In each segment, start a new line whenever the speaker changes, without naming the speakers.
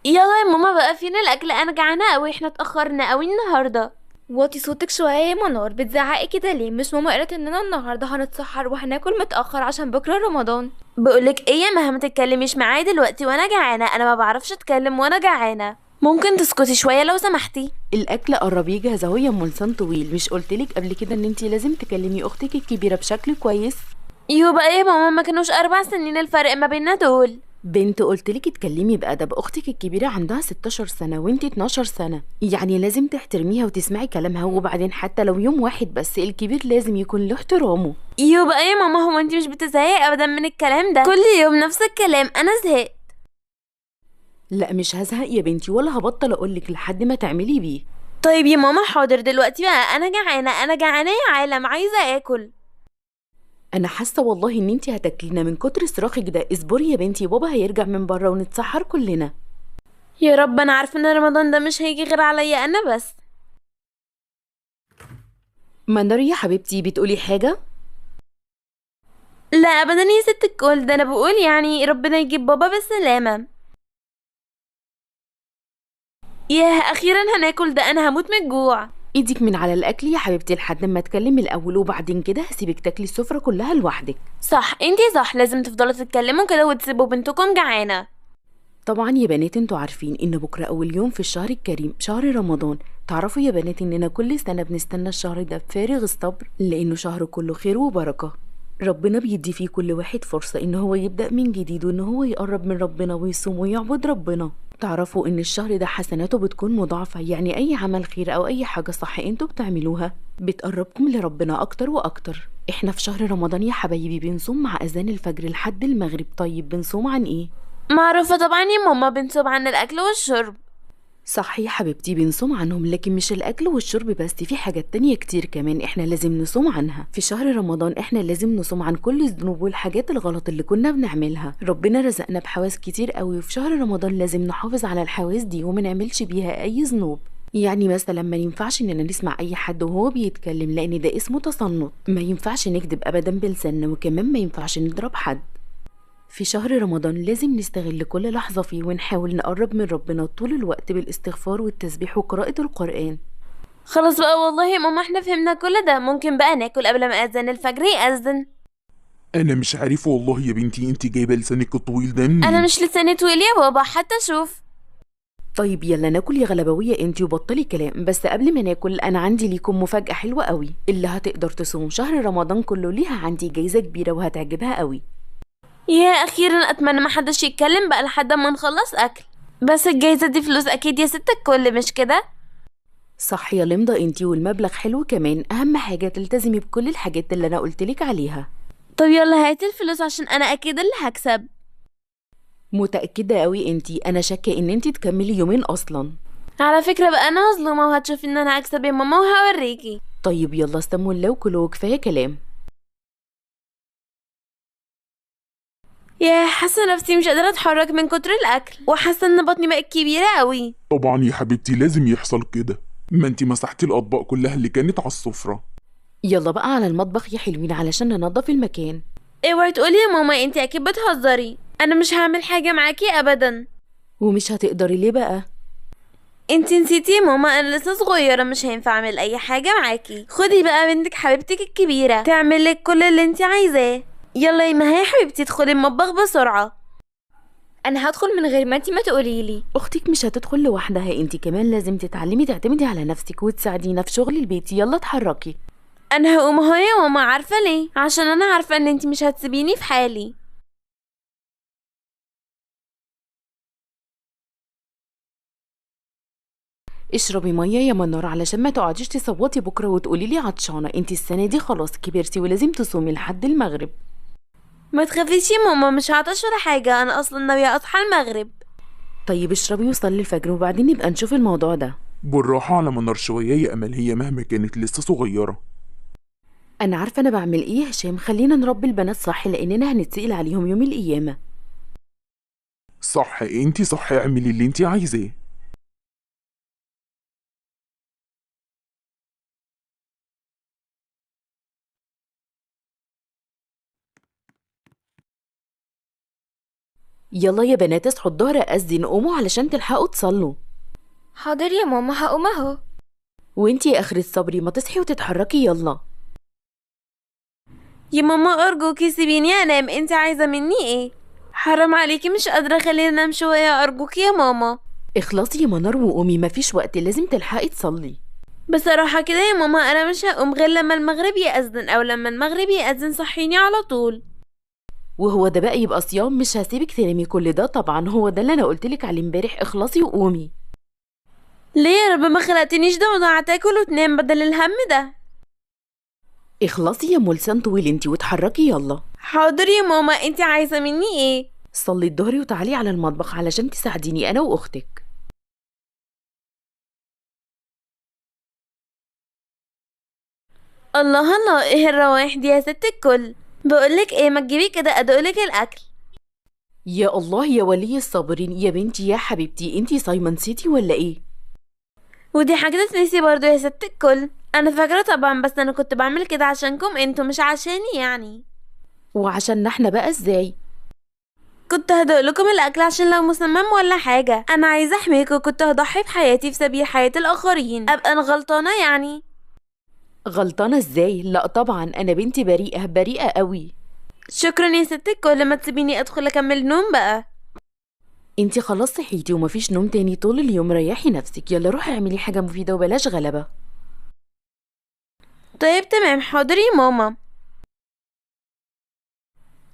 يلا يا ماما بقى، فين الاكل؟ انا جعانه قوي، احنا اتاخرنا قوي النهارده.
وطي صوتك شوية يا منار، بتزعقي كده ليه؟ مش ماما قالت اننا النهاردة هنتسحر وهناكل متأخر عشان بكرة رمضان؟
بقولك ايه يا مها، ما تتكلميش معايا دلوقتي وانا جعانه، انا ما بعرفش اتكلم وانا جعانه. ممكن تسكتي شويه لو سمحتي؟
الاكل قرب يجهز اهو يا ام لسان طويل. مش قلتلك قبل كده ان انتي لازم تكلمي اختك الكبيره بشكل كويس؟
يو بقى يا ماما، ما كانوش 4 سنين الفرق ما بيننا دول.
بنت قلتلك اتكلمي بادب. اختك الكبيره عندها 16 سنه وانتي 12 سنه، يعني لازم تحترميها وتسمعي كلامها. وبعدين حتى لو يوم واحد بس، الكبير لازم يكون له احترامه.
يو بقى يا ماما، هو انتي مش بتزهقي ابدا من الكلام ده؟ كل يوم نفس الكلام، انا زهقت.
لا مش هزهق يا بنتي، ولا هبطل اقولك لحد ما تعملي بيه.
طيب يا ماما حاضر، دلوقتي بقى انا جعانه، انا جعانه يا عالم، عايزه اكل.
انا حاسه والله ان انتي هتاكلينا من كتر صراخك ده. اصبري يا بنتي، بابا هيرجع من بره ونتسحر كلنا.
يا رب، انا عارفه ان رمضان ده مش هيجي غير عليا انا بس.
منار يا حبيبتي، بتقولي حاجه؟
لا ابدا يا ست الكل، ده انا بقول يعني ربنا يجيب بابا بالسلامه. ياه اخيرا هناكل، ده انا هموت من الجوع.
ايدك من على الاكل يا حبيبتي لحد ما اتكلم الاول، وبعدين كده هسيبك تاكلي السفره كلها لوحدك.
صح، انتي صح، لازم تفضلوا تتكلموا كده وتسيبوا بنتكم جعانه.
طبعا يا بنات انتوا عارفين ان بكره اول يوم في الشهر الكريم شهر رمضان. تعرفوا يا بنات اننا كل سنه بنستنى الشهر ده بفارغ الصبر، لانه شهر كله خير وبركه. ربنا بيدي فيه كل واحد فرصه ان هو يبدا من جديد، وان هو يقرب من ربنا ويصوم ويعبد ربنا. تعرفوا ان الشهر ده حسناته بتكون مضاعفه، يعني اي عمل خير او اي حاجه صح انتوا بتعملوها بتقربكم لربنا اكتر واكتر. احنا في شهر رمضان يا حبايبي بنصوم مع اذان الفجر لحد المغرب. طيب بنصوم عن ايه؟
معروفه طبعا يا ماما، بنصوم عن الاكل والشرب.
صح يا حبيبتي بنصوم عنهم، لكن مش الأكل والشرب بس، في حاجات تانية كتير كمان احنا لازم نصوم عنها. في شهر رمضان احنا لازم نصوم عن كل الذنوب والحاجات الغلط اللي كنا بنعملها. ربنا رزقنا بحواس كتير قوي، وفي شهر رمضان لازم نحافظ على الحواس دي وما نعملش بيها أي ذنوب. يعني مثلا ما ينفعش اننا نسمع اي حد وهو بيتكلم، لان ده اسمه تصنت. ما ينفعش نكذب ابدا بلساننا، وكمان ما ينفعش نضرب حد. في شهر رمضان لازم نستغل كل لحظة فيه ونحاول نقرب من ربنا طول الوقت بالاستغفار والتسبيح وقراءة القرآن.
خلاص بقى والله يا ماما، احنا فهمنا كل ده، ممكن بقى ناكل قبل ما اذان الفجر يأذن.
انا مش عارف والله يا بنتي، انت جايبه لسانك الطويل ده
انا
منين؟
مش لساني طويل يا بابا، حتى شوف.
طيب يلا ناكل يا غلبوية انتي وبطلي كلام. بس قبل ما ناكل انا عندي ليكم مفاجأة حلوة قوي. اللي هتقدر تصوم شهر رمضان كله ليها عندي جايزة كبيرة وهتعجبها قوي.
يا اخيرا، اتمنى ما حدش يتكلم بقى لحد ما نخلص اكل. بس الجايزة دي فلوس اكيد يا ست الكل، مش كده؟
صح يا لمضة انتي، والمبلغ حلو كمان. اهم حاجة تلتزمي بكل الحاجات اللي انا قلتلك عليها.
طب يلا هاتي الفلوس عشان انا اكيد اللي هكسب.
متأكدة قوي انتي؟ انا شاكة ان انتي تكملي يومين اصلا.
على فكرة بقى انا مظلومة، وهتشوفي ان انا هكسب يا ماما وهوريكي.
طيب يلا استموا الله وكلوا، كفاية كلام.
يا حاسة نفسي مش قادرة اتحرك من كتر الاكل، وحاسة ان بطني بقت كبيرة قوي.
طبعا يا حبيبتي لازم يحصل كده، ما انت مسحتي الاطباق كلها اللي كانت على السفره.
يلا بقى على المطبخ يا حلوين علشان ننضف المكان.
اوعي تقولي يا ماما، انتي اكيد بتهزري، انا مش هعمل حاجة معاكي ابدا.
ومش هتقدري ليه بقى؟
انتي نسيتي يا ماما، انا لسه صغيرة، مش هينفع اعمل اي حاجة معاكي. خدي بقى بنتك حبيبتك الكبيرة تعملك كل اللي انتي عايزاه. يلا يا مها يا حبيبتي، ادخلي المطبخ بسرعة.
انا هدخل من غير ما انتي ما تقوليلي.
اختك مش هتدخل لوحدها، انتي كمان لازم تتعلمي تعتمدي على نفسك وتساعدينا في شغل البيت. يلا اتحركي.
انا هقوم اهو يا ماما، عارفة ليه؟ عشان انا عارفة ان انتي مش هتسيبيني في حالي.
اشربي ميه يا منار علشان ما تقعديش تصوتي بكره وتقولي لي عطشانه. انتي السنه دي خلاص كبرتي ولازم تصومي لحد المغرب.
ما تخافيش يا ماما، مش هعطش ولا حاجة، انا اصلا ناوية اصحى المغرب.
طيب اشربي وصلي الفجر وبعدين نبقى نشوف الموضوع ده.
بالراحه على منار شويه يا امل، هي مهما كانت لسه صغيره.
انا عارفه انا بعمل ايه يا هشام. خلينا نربي البنات صح، لاننا هنتسأل عليهم يوم القيامه.
صح انت صح، اعملي اللي انت عايزاه.
يلا يا بنات اصحوا الظهر أذن، قوموا علشان تلحقوا تصلوا.
حاضر يا ماما، هقوم اهو.
وانتي يا اخر الصبري ما تصحي وتتحركي يلا.
يا ماما ارجوكي سيبيني انام، انت عايزة مني ايه؟ حرام عليكي، مش قادرة، خليني انام شوية ارجوكي يا ماما.
اخلصي يا منار وقومي، مفيش وقت، لازم تلحقي تصلي.
بصراحة كده يا ماما انا مش هقوم غير لما المغرب يأذن، او لما المغرب يأذن صحيني على طول.
وهو ده بقى يبقى صيام؟ مش هسيبك تنامي كل ده طبعا، هو ده اللي انا قلتلك عليه امبارح، اخلصي وقومي.
ليه يا رب ما خلقتنيش ده وضاع تاكل وتنام بدل الهم ده؟
اخلصي يا ملسان طويل انتي واتحركي يلا.
حاضر يا ماما، انت عايزة مني ايه؟
صلي الظهر وتعالي على المطبخ علشان تساعديني انا واختك.
الله الله، ايه الروايح دي يا ست الكل؟ بقولك ايه، ما تجيبي كده ادوقلك الاكل.
يا الله يا ولي الصابرين، يا بنتي يا حبيبتي انتي صايمه نسيتي ولا ايه؟
ودي حاجة تتنسي برضو يا ست الكل؟ انا فاكرة طبعا، بس انا كنت بعمل كده عشانكم انتوا مش عشاني يعني.
وعشان احنا بقى ازاي؟
كنت هدوقلكم الاكل عشان لو مسمم ولا حاجة، انا عايزة احميكوا، كنت هضحي بحياتي في سبيل حياة الاخرين، ابقى انا غلطانة يعني؟
غلطانه ازاي؟ لا طبعا انا بنتي بريئه بريئه قوي.
شكرا يا ست الكل، ما تسيبيني ادخل اكمل نوم بقى.
انتي خلاص صحيتي ومفيش نوم تاني طول اليوم، ريحي نفسك، يلا روحي اعملي حاجه مفيده وبلاش غلبه.
طيب تمام، حاضر يا ماما.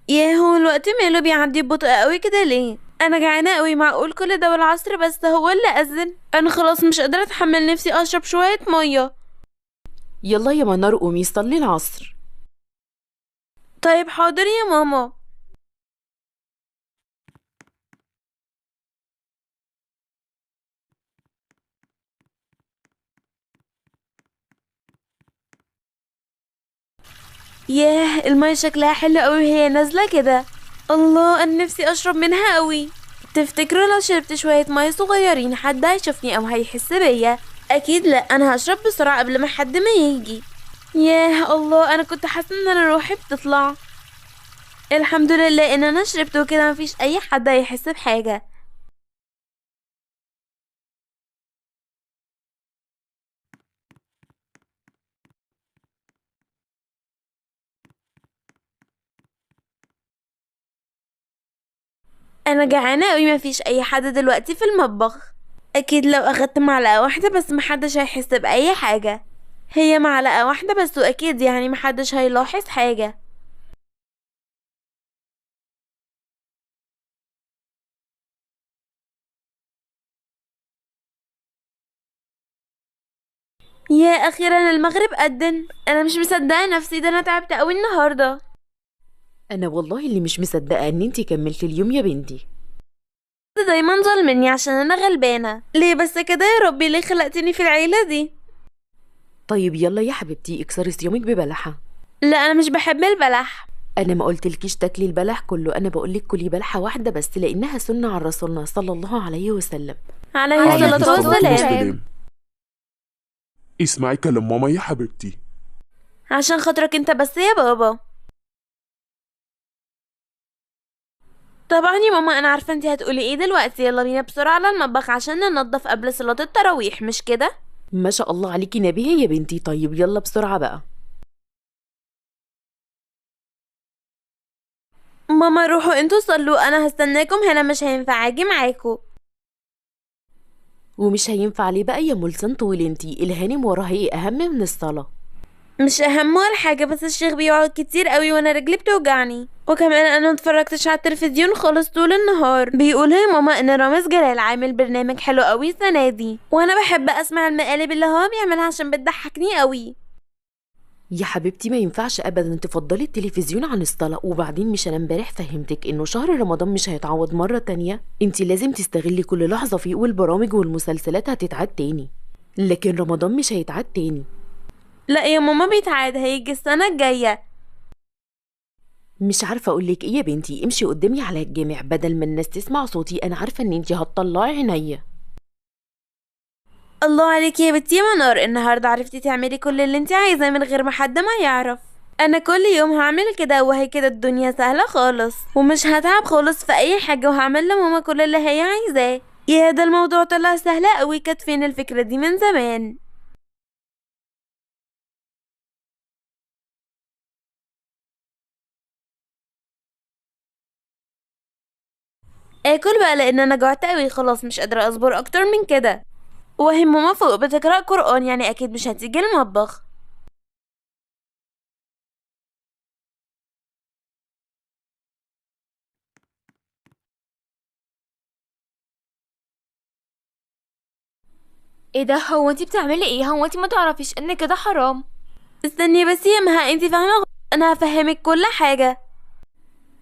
ياه، هو الوقت ماله بيعدي ببطء قوي كده ليه؟ انا جعانه قوي، معقول كل ده والعصر بس هو اللي اذن؟ انا خلاص مش قادره اتحمل نفسي اشرب شويه ميه.
يلا يا منار قومي صلي العصر.
طيب حاضر يا ماما. ياه، المية شكلها حلو قوي وهي نازلة كده. الله، انا نفسي اشرب منها قوي. تفتكروا لو شربت شوية مية صغيرين حد هيشوفني او هيحس بيا؟ اكيد لا، انا هشرب بسرعة قبل ما حد ما يجي. ياه الله، انا كنت حاسة ان انا روحي بتطلع. الحمد لله ان انا شربت وكده مفيش اي حد هيحس بحاجة. انا جعانه قوي، مفيش اي حد دلوقتي في المطبخ. اكيد لو اخدت معلقه واحده بس محدش هيحس باي حاجه. هي معلقه واحده بس واكيد يعني محدش هيلاحظ حاجه. يا اخيرا المغرب أذن، انا مش مصدقه نفسي، ده انا تعبت قوي النهارده.
انا والله اللي مش مصدقه ان انتي كملتي اليوم يا بنتي.
ده دايما ظالمني عشان انا غلبانه، ليه بس كده يا ربي؟ ليه خلقتني في العيله دي؟
طيب يلا يا حبيبتي اكسري صيامك ببلحه.
لا انا مش بحب البلح.
انا ما قلتلكيش تاكلي البلح كله، انا بقولك كلي بلحه واحده بس لانها سنه عن رسولنا صلى الله عليه وسلم.
عليه
عليه
الصلاه
الصلاة
والسلام.
اسمعي كلام ماما يا حبيبتي.
عشان خاطرك انت بس يا بابا. طبعا يا ماما، انا عارفه انتي هتقولي ايه دلوقتي، يلا بينا بسرعه على المطبخ عشان ننضف قبل صلاه التراويح، مش كده؟
ما شاء الله عليكي نبيهه يا بنتي، طيب يلا بسرعه بقى.
ماما روحوا انتوا صلوا، انا هستناكم هنا، مش هينفع اجي معاكم.
ومش هينفع ليه بقى يا ملسان طويل انتي؟ الهانم وراها ايه اهم من الصلاه؟
مش اهم ولا حاجه، بس الشيخ بيقعد كتير قوي وانا رجلي بتوجعني، وكمان انا متفرجتش على التلفزيون خالص طول النهار. بيقولوا يا ماما ان رامز جلال عامل برنامج حلو قوي السنه دي، وانا بحب اسمع المقالب اللي هو بيعملها عشان بتضحكني قوي.
يا حبيبتي ما ينفعش ابدا تفضلي التلفزيون عن الصلاه، وبعدين مش انا امبارح فهمتك انه شهر رمضان مش هيتعوض مره تانية؟ انتي لازم تستغلي كل لحظه فيه، والبرامج والمسلسلات هتتعاد تاني، لكن رمضان مش هيتعاد تاني.
لا يا ماما بيتعاد، هيجي السنه الجايه.
مش عارفه اقولك ايه يا بنتي، امشي قدامي على الجامع بدل ما الناس تسمع صوتي، انا عارفه ان انتي هتطلعي عينيا.
الله عليكي يا بنتي يا منار، النهارده عرفتي تعملي كل اللي انت عايزاه من غير ما حد ما يعرف. انا كل يوم هعمل كده، وهي كده الدنيا سهلة خالص، ومش هتعب خالص في اي حاجة، وهعمل لماما كل اللي هي عايزاه. يا ده الموضوع طلع سهل قوي، كانت فين الفكرة دي من زمان؟ اكل بقى لان انا جوعت قوي خلاص، مش قادرة اصبر اكتر من كده. وهي ماما فوق بتقرأ قرآن، يعني اكيد مش هتيجي المطبخ.
ايه ده؟ هو انتي بتعملي ايه؟ هو انتي ما تعرفيش ان كده حرام؟
استني بس يا مها، انتي فاهمة غلط. انا هفهمك كل حاجة.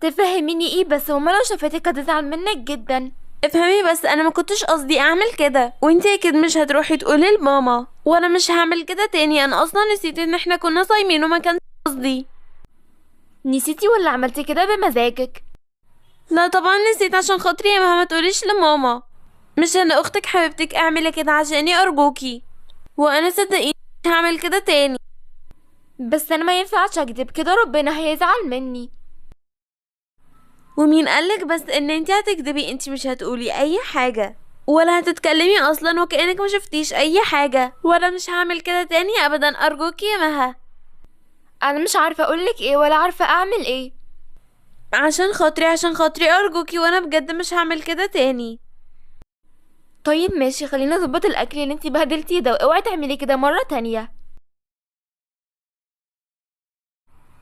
تفهميني ايه بس؟ هما لو شافتك هتزعل منك جدا.
افهمي بس، انا ما كنتش قصدي اعمل كده، وانتي اكيد مش هتروحي تقولي لماما، وانا مش هعمل كده تاني. انا اصلا نسيت ان احنا كنا صايمين وما كانش قصدي.
نسيتي ولا عملتي كده بمزاجك؟
لا طبعا نسيت، عشان خاطري يا مها ما تقوليش لماما. مش انا اختك حبيبتك، اعملي كده عشاني ارجوكي، وانا صدقيني مش هعمل كده تاني.
بس انا ما ينفعش اكذب كده، ربنا هيزعل مني.
ومين قالك بس ان انتي هتكدبي؟ انتي مش هتقولي اي حاجة ولا هتتكلمي اصلا، وكأنك ما شفتيش اي حاجة، وانا مش هعمل كده تاني ابدا، ارجوكي يا مها.
انا مش عارفه اقولك ايه ولا عارفه اعمل ايه.
عشان خاطري عشان خاطري ارجوكي، وانا بجد مش هعمل كده تاني.
طيب ماشي، خلينا نظبط الاكل اللي انتي بهدلتيه ده، واوعي تعملي كده مره تانية.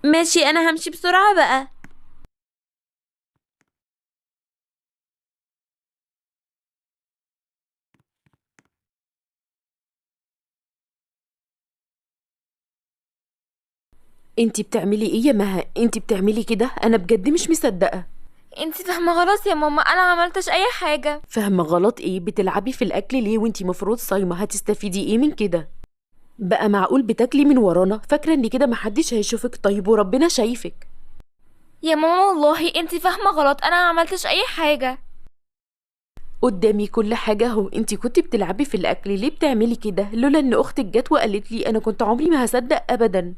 ماشي، انا همشي بسرعة بقى.
انتي بتعملي ايه يا مها؟ انتي بتعملي كده؟ انا بجد مش مصدقة.
انتي فاهمه غلط يا ماما، انا عملتش اي حاجه.
فاهمة غلط ايه؟ بتلعبي في الاكل ليه وانتي مفروض صايمة؟ هتستفيدي ايه من كده؟ بقى معقول بتاكلي من ورانا؟ فاكرة ان كده محدش هيشوفك؟ طيب وربنا شايفك.
يا ماما والله انتي فاهمه غلط، انا عملتش اي حاجه.
قدامي كل حاجة اهو. انتي كنتي بتلعبي في الاكل، ليه بتعملي كده؟ لولا ان اختك جت وقالت لي انا كنت عمري ما هصدق ابدا.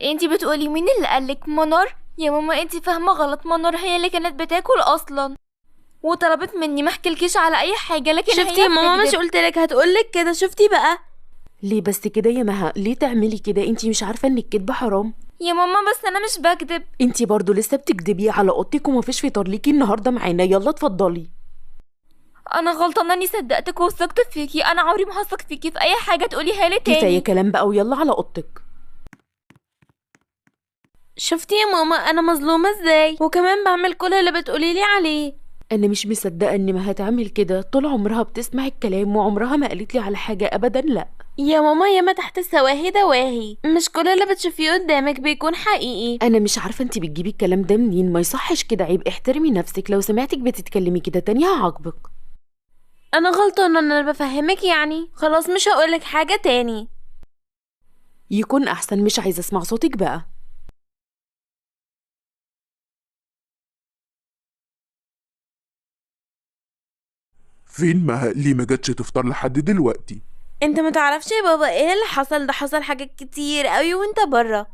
انتي بتقولي مين اللي قالك؟ منار؟ يا ماما انتي فاهمه غلط، منار هي اللي كانت بتاكل اصلا، وطلبت مني ما احكيلكيش على اي حاجه، لكن
شفتي يا ماما؟ مش قلتلك هتقولك كده؟ شفتي بقى؟
ليه بس كده يا مها؟ ليه تعملي كده؟ انتي مش عارفة ان الكدب حرام؟
يا ماما بس انا مش بكدب.
انتي برضو لسه بتكدبي على اوضتك، ومفيش فطار ليكي النهارده معانا. يلا اتفضلي.
انا غلطانه اني صدقتك ووثقت فيكي، انا عمري ما هثق فيكي في اي حاجه تقوليها لي
كفايه
تاني.
كلام بقى، ويلا على اوضتك.
شفتي يا ماما انا مظلومة ازاي، وكمان بعمل كل اللي بتقوليلي عليه.
انا مش مصدقه ان ما هتعمل كده. طول عمرها بتسمع الكلام، وعمرها ما قالت لي على حاجه ابدا. لا
يا ماما ياما تحت السواهي دواهي، مش كل اللي بتشوفيه قدامك بيكون حقيقي.
انا مش عارفه انتي بتجيبي الكلام ده منين. ما يصحش كده، عيب. احترمي نفسك. لو سمعتك بتتكلمي كده تاني هعاقبك.
انا غلطانة ان انا بفهمك، يعني خلاص مش هقولك حاجة تاني.
يكون احسن. مش عايزه اسمع صوتك بقى.
فين مها؟ ليه ما جاتش تفطر لحد دلوقتي؟
انت متعرفش يا بابا ايه اللي حصل؟ ده حصل حاجات كتير قوي وانت برا.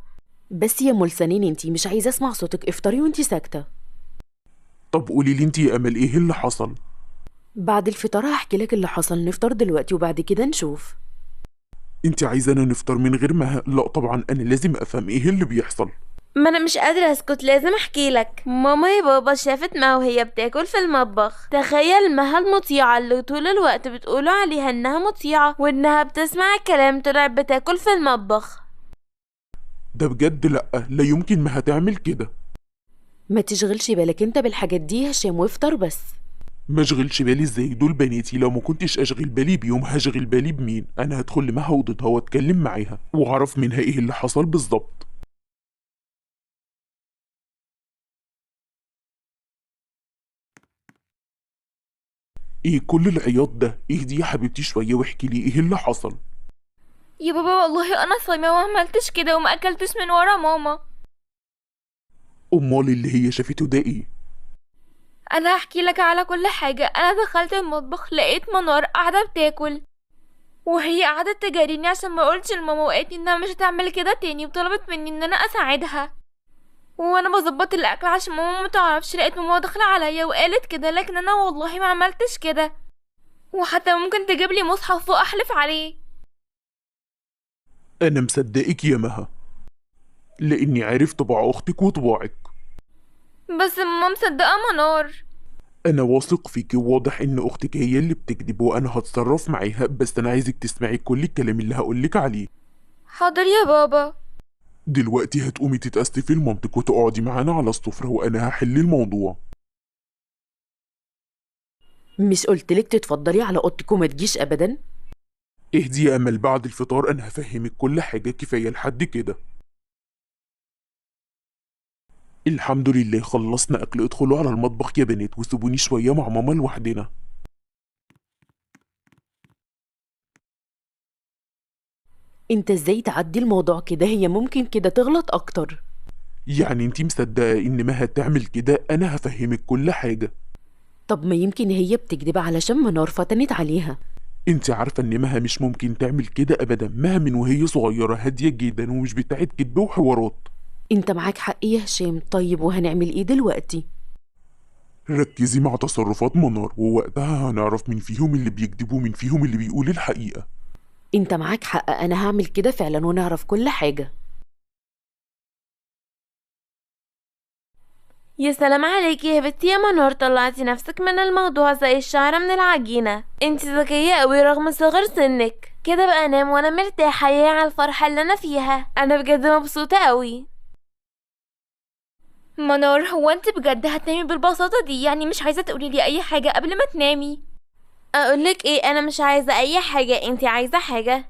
بس يا ملسنين، انتي مش عايزه اسمع صوتك. افطري وانتي ساكته.
طب قولي لي انت يا امل، ايه اللي حصل؟
بعد الفطار هحكي لك اللي حصل. نفطر دلوقتي وبعد كده نشوف.
انت عايزانا نفطر من غير مها؟ لا طبعا، انا لازم افهم ايه اللي بيحصل.
ما انا مش قادرة اسكت، لازم احكي لك. ماما يا بابا شافت ما وهي بتاكل في المطبخ. تخيل مها المطيعة اللي طول الوقت بتقولوا عليها انها مطيعة وانها بتسمع الكلام، طلعت بتاكل في المطبخ.
ده بجد؟ لا لا يمكن مها تعمل كده.
ما تشغلش بالك انت بالحاجات دي يا هشام، وافطر بس.
ما اشغلش بالي ازاي؟ دول بناتي، لو ما كنتش اشغل بالي بيوم هشغل بالي بمين؟ انا هدخل لمها اوضتها واتكلم معاها واعرف منها ايه اللي حصل بالظبط. ايه كل العياط ده؟ اهدي يا حبيبتي شويه واحكي لي ايه اللي حصل.
يا بابا والله انا صايمه وما عملتش كده وما اكلتش من ورا ماما.
امال اللي هي شافته ده ايه؟
انا هحكي لك على كل حاجه. انا دخلت المطبخ لقيت منار قاعده بتاكل. وهي قعدت تجاريني عشان ما اقولش لماما، وقالت لي انها مش هتعمل كده تاني، وطلبت مني ان انا اساعدها. وانا بظبط الاكل عشان ماما ما تعرفش، لقيت ماما داخله عليا وقالت كده، لكن انا والله ما عملتش كده. وحتى ممكن تجيب لي مصحف واحلف عليه.
انا مصدقك يا مها، لاني عارف طباع اختك وطباعك.
بس ماما مصدقه منار.
انا واثق فيكي، وواضح ان اختك هي اللي بتكذب، وانا هتصرف معاها، بس انا عايزك تسمعي كل الكلام اللي هقولك عليه.
حاضر يا بابا.
دلوقتي هتقومي تتأسفي لمامتك وتقعدي معانا على السفرة، وانا هحل الموضوع.
مش قلتلك تتفضلي على اوضتك وما تجيش ابدا؟
اهدي يا امل، بعد الفطار انا هفهمك كل حاجة، كفاية لحد كده. الحمد لله خلصنا اكل، ادخلوا على المطبخ يا بنات وسيبوني شوية مع ماما لوحدنا.
انت ازاي تعدي الموضوع كده؟ هي ممكن كده تغلط اكتر.
يعني انتي مصدقة ان مها تعمل كده؟ انا هفهمك كل حاجة.
طب ما يمكن هي بتكذب علشان منار فتنت عليها.
انت عارفة ان مها مش ممكن تعمل كده ابدا، مها من وهي صغيرة هادية جدا ومش بتاعت كدب وحوارات.
انت معاك حق يا هشام. طيب وهنعمل ايه دلوقتي؟
ركزي مع تصرفات منار، ووقتها هنعرف مين فيهم اللي بيكذب ومين فيهم اللي بيقول الحقيقة.
انت معاك حق، انا هعمل كده فعلا ونعرف كل حاجة.
يا سلام عليكي يا بنتي يا منور، طلعتي نفسك من الموضوع زي الشعرة من العجينة. انت ذكية قوي رغم صغر سنك. كده بقى انام وانا مرتاحة يا على الفرحة اللي انا فيها. انا بجد مبسوطة قوي.
منار، هو انت بجد هتنامي بالبساطه دي؟ يعني مش عايزه تقولي لي اي حاجه قبل ما تنامي؟
اقولك ايه، انا مش عايزة اي حاجة. انت عايزة حاجة؟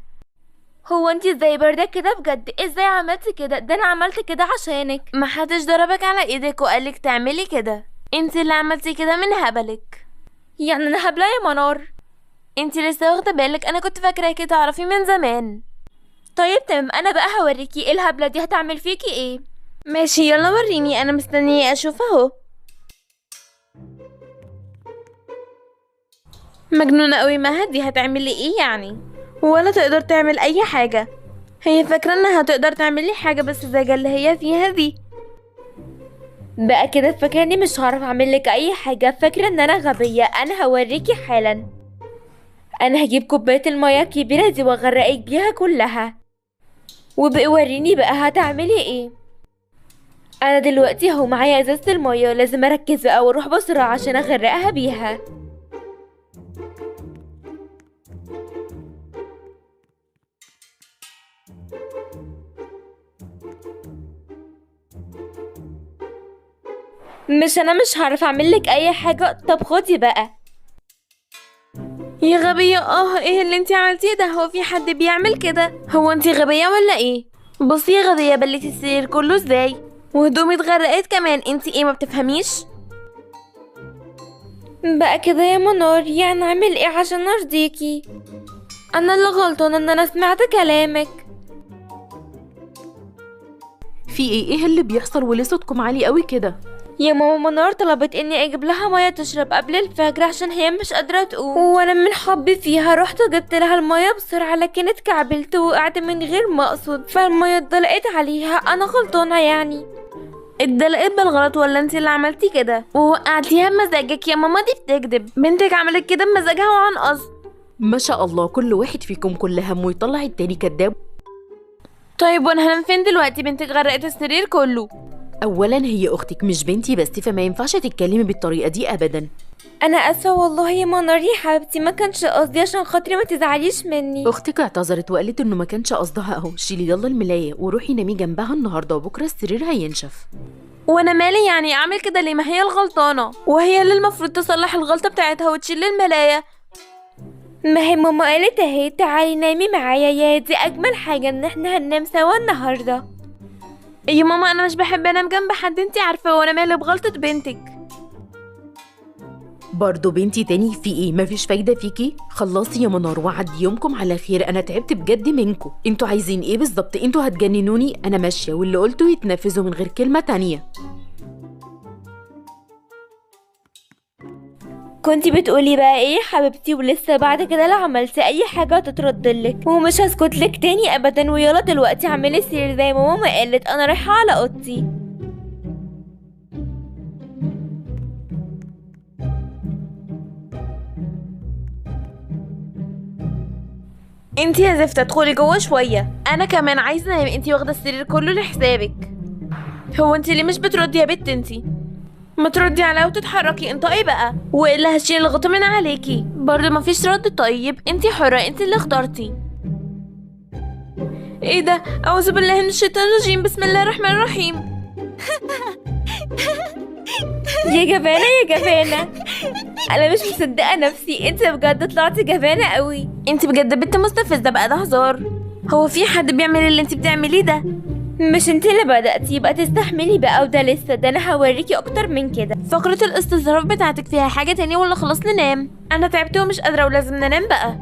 هو انت ازاي برده كده بجد؟ ازاي عملتي كده؟ ده انا عملت كده عشانك.
محدش ضربك على ايدك وقالك تعملي كده. انت اللي عملتي كده من هبلك.
يعني انا هبله يا منار؟
انت لسه واخدة بالك؟ انا كنت فاكراكي تعرفي من زمان.
طيب تمام، انا بقى هوريكي ايه الهبله دي هتعمل فيكي ايه.
ماشي يلا وريني، انا مستنية اشوف اهو. مجنونة قوي مها، دي هتعملي ايه يعني؟ ولا تقدر تعمل اي حاجة. هي فاكرة انها تقدر تعمل لي حاجة، بس الزجاجة اللي هي فيها دي.
بقى كده فاكره اني مش هعرف اعمل لك اي حاجه؟ فاكره ان انا غبيه؟ انا هوريكي حالا. انا هجيب كوبايه الميه الكبيره دي واغرقك بيها كلها، وبقى وريني بقى هتعملي ايه. انا دلوقتي اهو معايا ازازه الميه، لازم اركز بقى واروح بسرعه عشان اغرقها بيها. انا مش هعرف اعمل لك اي حاجه. طب خدي بقى.
يا غبية، ايه اللي انتي عملتيه ده؟ هو في حد بيعمل كده؟ هو انتي غبية ولا ايه؟ بصي يا غبية، بليتي السرير كله ازاي؟ وهدومي اتغرقت كمان. انتي ايه ما بتفهميش؟
بقى كده يا منار، يعني اعمل ايه عشان ارضيكي؟ انا اللي غلطانه ان انا سمعت كلامك.
في ايه اللي بيحصل وليه صوتكم عالي قوي كده؟
يا ماما منار طلبت اني اجيب لها ميه تشرب قبل الفجر عشان هي مش قادره تقوم، وانا من حبي فيها رحت وجبت لها الميه بسرعه، لكن اتكعبلت وقعت من غير ما اقصد، فالميه اتدلقت عليها. انا غلطانه يعني.
اتدلقت بالغلط ولا انتي اللي عملتي كده ووقعتيها بمزاجك؟ يا ماما دي بتكذب. بنتك عملت كده بمزاجها وعن قصد.
ما شاء الله، كل واحد فيكم كل همه يطلع التاني كداب.
طيب وانا هنام فين دلوقتي؟ بنتك غرقت السرير كله.
اولا هي اختك مش بنتي بس، فما ينفعش تتكلمي بالطريقه دي ابدا.
انا اسفه والله يا منار يا حبيبتي، ما كانش قصدي، عشان خاطري ما تزعليش مني.
اختك اعتذرت وقالت انه ما كانش قصدها. اهو شيلي يلا الملايه وروحي نامي جنبها النهارده، وبكره السرير هينشف.
وانا مالي يعني؟ اعمل كده ليه؟ ما هي الغلطانه، وهي اللي المفروض تصلح الغلطه بتاعتها وتشيل الملايه.
ما هي ماما قالت اهي تعالي نامي معايا، يا دي اجمل حاجه ان احنا هننام سوا النهارده.
يا ماما انا مش بحب انام جنب حد، انتي عارفه، وانا مالي بغلطه بنتك.
برضه بنتي تاني؟ في ايه؟ مفيش فايده فيكي. خلصي يا منار وعدي يومكم على خير، انا تعبت بجد منكم. انتوا عايزين ايه بالظبط؟ انتوا هتجننوني؟ انا ماشيه واللي قلته يتنفذوا من غير كلمه تانية.
كنتي بتقولي بقى ايه يا حبيبتي؟ ولسه بعد كده لو عملتي اي حاجه تتردلك ومش هسكتلك تاني ابدا. ويلا دلوقتي اعملي سرير زي ما ماما قالت، انا رايحه على اوضتي.
انتي يا زفت ادخلي جوه شويه، انا كمان عايزه انام. انتي واخده السرير كله لحسابك. هو انتي ليه مش بتردي يا بت انتي؟ ما تردي عليا وتتحركي، انطقي بقى والا هشيل الغطا من عليكي. برضه مفيش رد. طيب انتي حره، انتي اللي اخترتي. ايه ده؟ اعوذ بالله من الشيطان الرجيم، بسم الله الرحمن الرحيم.
يا جبانه يا جبانه، انا مش مصدقه نفسي، انت بجد طلعتي جبانه قوي.
انتي بجد بنت مستفزه بقى، ده هزار؟ هو في حد بيعمل اللي انتي بتعمليه ده؟
مش انت اللي بدأتي، يبقى تستحملي بقى. وده لسه، ده انا هوريكي اكتر من كده.
فقرة الاستظراف بتاعتك فيها حاجة تانية ولا خلاص ننام؟ انا تعبت ومش قادرة ولازم ننام بقى.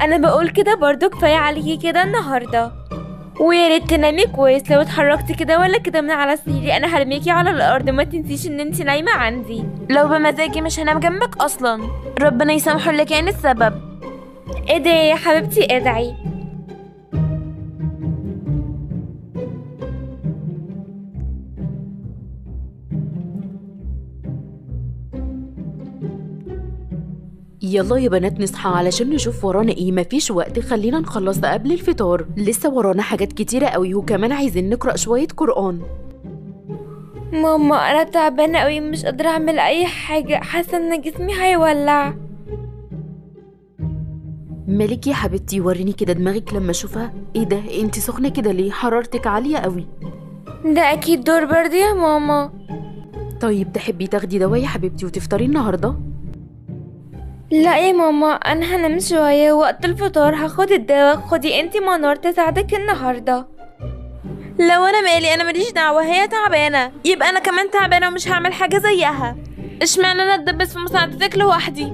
انا بقول كده برضو، كفايه عليكي كده النهارده. ويا ريت تنامي كويس. لو اتحركتي كده ولا كده من على سريري انا هرميكي على الارض. ما تنسيش ان انت نايمه عندي.
لو بمزاجي مش هنام جنبك اصلا. ربنا يسامحه اللي كان السبب.
ادعي يا حبيبتي ادعي.
يلا يا بنات نصحى علشان نشوف ورانا ايه. مفيش وقت، خلينا نخلص ده قبل الفطار. لسه ورانا حاجات كتيرة قوي، وكمان عايزين نقرأ شوية قرآن.
ماما انا تعبانه قوي، مش قادره اعمل اي حاجه. حاسه ان جسمي هيولع.
مالك يا حبيبتي؟ وريني كده دماغك لما اشوفها. ايه ده؟ انت سخنة كده ليه؟ حرارتك عالية قوي.
ده اكيد دور برد يا ماما.
طيب تحبي تاخدي دواء يا حبيبتي وتفطري النهارده؟
لا يا ماما، انا هنام شويه وقت الفطار هاخد الدواء. خدي انتي منار تساعدك النهارده.
لو انا مالي، انا ماليش دعوة. هي تعبانة يبقى انا كمان تعبانة ومش هعمل حاجة زيها. اشمعنى انا اتدبس في مساعدتك لوحدي؟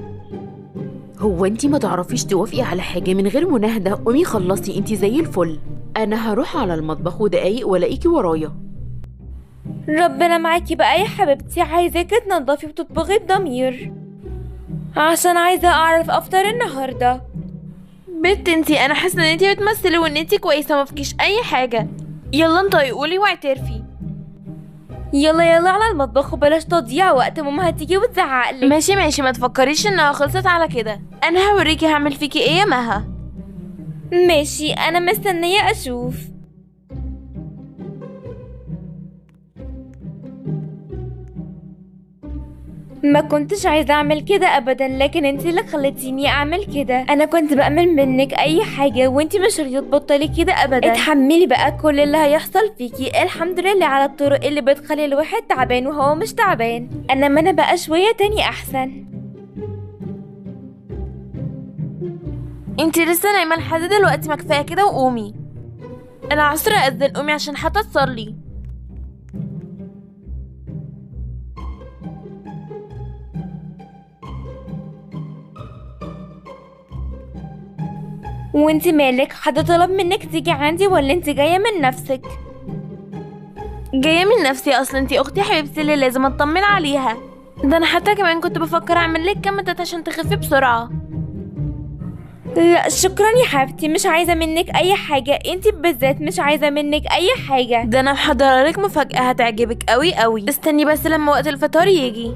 هو انت ما تعرفيش توافقي على حاجة من غير مناهدة؟ قومي خلصي، انت زي الفل. انا هروح على المطبخ ودقايق والاقيكي ورايا.
ربنا معاكي بقى يا حبيبتي. عايزاكي تنضفي وتطبخي بضمير عشان عايزة اعرف افطر النهاردة.
بنت انتي، انا حاسة ان انتي بتمثلي وان انتي كويسة ما فيكيش اي حاجة. يلا انطقي قولي واعترفي.
يلا يلا على المطبخ وبلاش تضييع وقت. ماما هتيجي وتزعقلك.
ماشي ماشي، ما تفكريش انها خلصت على كده. انا هوريكي هعمل فيكي ايه يا مها.
ماشي، انا مستنية اشوف. ما كنتش عايزة اعمل كده ابدا، لكن انتي اللي خلتيني اعمل كده. انا كنت بأمل منك اي حاجة وانتي مش راضية تبطلي كده ابدا. اتحملي بقى كل اللي هيحصل فيكي. الحمد لله على الطرق اللي بتخلي الواحد تعبان وهو مش تعبان. انا بقى شوية تاني احسن.
انتي لسه نايمة لحد دلوقتي؟ ما كفاية كده وقومي. انا عصر اذن، قومي عشان حتى تصلي.
وانتي مالك؟ حد طلب منك تيجي عندي ولا انتي جاية من نفسك؟
جاية من نفسي. اصلا انتي اختي حبيبتي اللي لازم اطمن عليها. ده انا حتى كمان كنت بفكر اعمل لك كمتات عشان تخفي بسرعة.
لا شكرا يا حبيبتي، مش عايزة منك اي حاجة. انتي بالذات مش عايزة منك اي حاجة.
ده انا محضره لك مفاجأة هتعجبك قوي قوي. استني بس لما وقت الفطار يجي.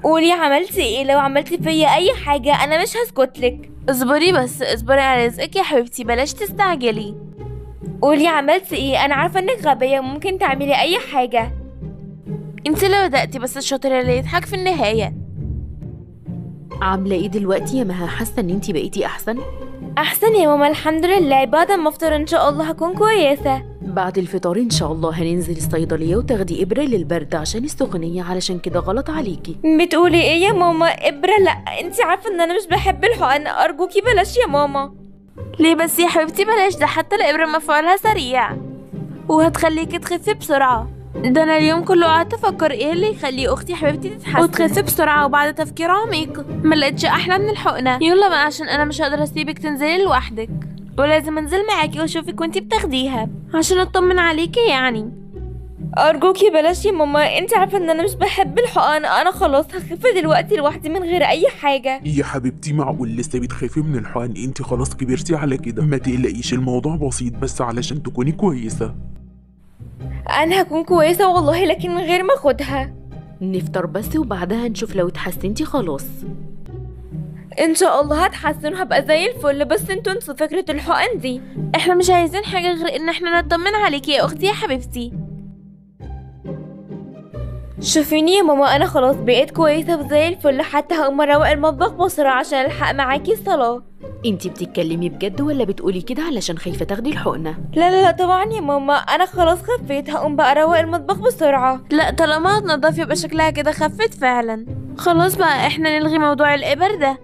قولي عملتي ايه؟ لو عملتي فيا اي حاجة انا مش هسكتلك.
اصبري بس، اصبري على رزقك يا حبيبتي، بلاش تستعجلي.
قولي عملتي ايه؟ انا عارفة انك غبية وممكن تعملي اي حاجة.
انت اللي بدأتي، بس الشاطر اللي يضحك في النهاية.
عاملة ايه دلوقتي يا مها؟ حاسة ان انت بقيتي احسن؟
احسن يا ماما الحمد لله. بعد ما افطر ان شاء الله هكون كويسة.
بعد الفطار ان شاء الله هننزل الصيدلية وتاخدي ابرة للبرد عشان السخونية، علشان كده غلط عليكي.
بتقولي ايه يا ماما؟ ابرة؟ لا انتي عارفة ان انا مش بحب الحقن. ارجوكي بلاش يا ماما.
ليه بس يا حبيبتي؟ بلاش، ده حتى الإبرة مفعولها سريع وهتخليكي تخفي بسرعة. ده انا اليوم كله قعدت افكر ايه اللي يخلي اختي حبيبتي تتحسن وتخف بسرعه، وبعد تفكير عميق ما لقيتش احلى من الحقنه. يلا بقى عشان انا مش هقدر اسيبك تنزلي لوحدك، ولازم انزل معاكي واشوفك وانتي بتاخديها عشان اطمن عليكي يعني.
ارجوكي بلاش يا ماما، انت عارفه ان انا مش بحب الحقن. انا خلاص هخف دلوقتي لوحدي من غير اي حاجه.
يا حبيبتي معقول لسه بتخافي من الحقن؟ انت خلاص كبرتي على كده. ما تقلقيش، الموضوع بسيط بس علشان تكوني كويسة.
انا هكون كويسه والله، لكن من غير ما اخدها.
نفطر بس وبعدها نشوف لو اتحسنتي خلاص.
ان شاء الله هتحسن وهبقى زي الفل، بس انتوا انسوا فكره الحقن دي.
احنا مش عايزين حاجة غير ان احنا نطمن عليكي يا اختي يا حبيبتي.
شوفيني يا ماما، انا خلاص بقيت كويسه وزي الفل، حتى هقوم اروق المطبخ بسرعه عشان الحق معاكي الصلاه.
انتي بتتكلمي بجد ولا بتقولي كده علشان خايفة تاخدي الحقنة؟
لا طبعا يا ماما، انا خلاص خفيت، هقوم بقى اروق المطبخ بسرعه.
لا طالما هتنضف يبقى شكلها كده خفت فعلا. خلاص بقى احنا نلغي موضوع الإبر ده.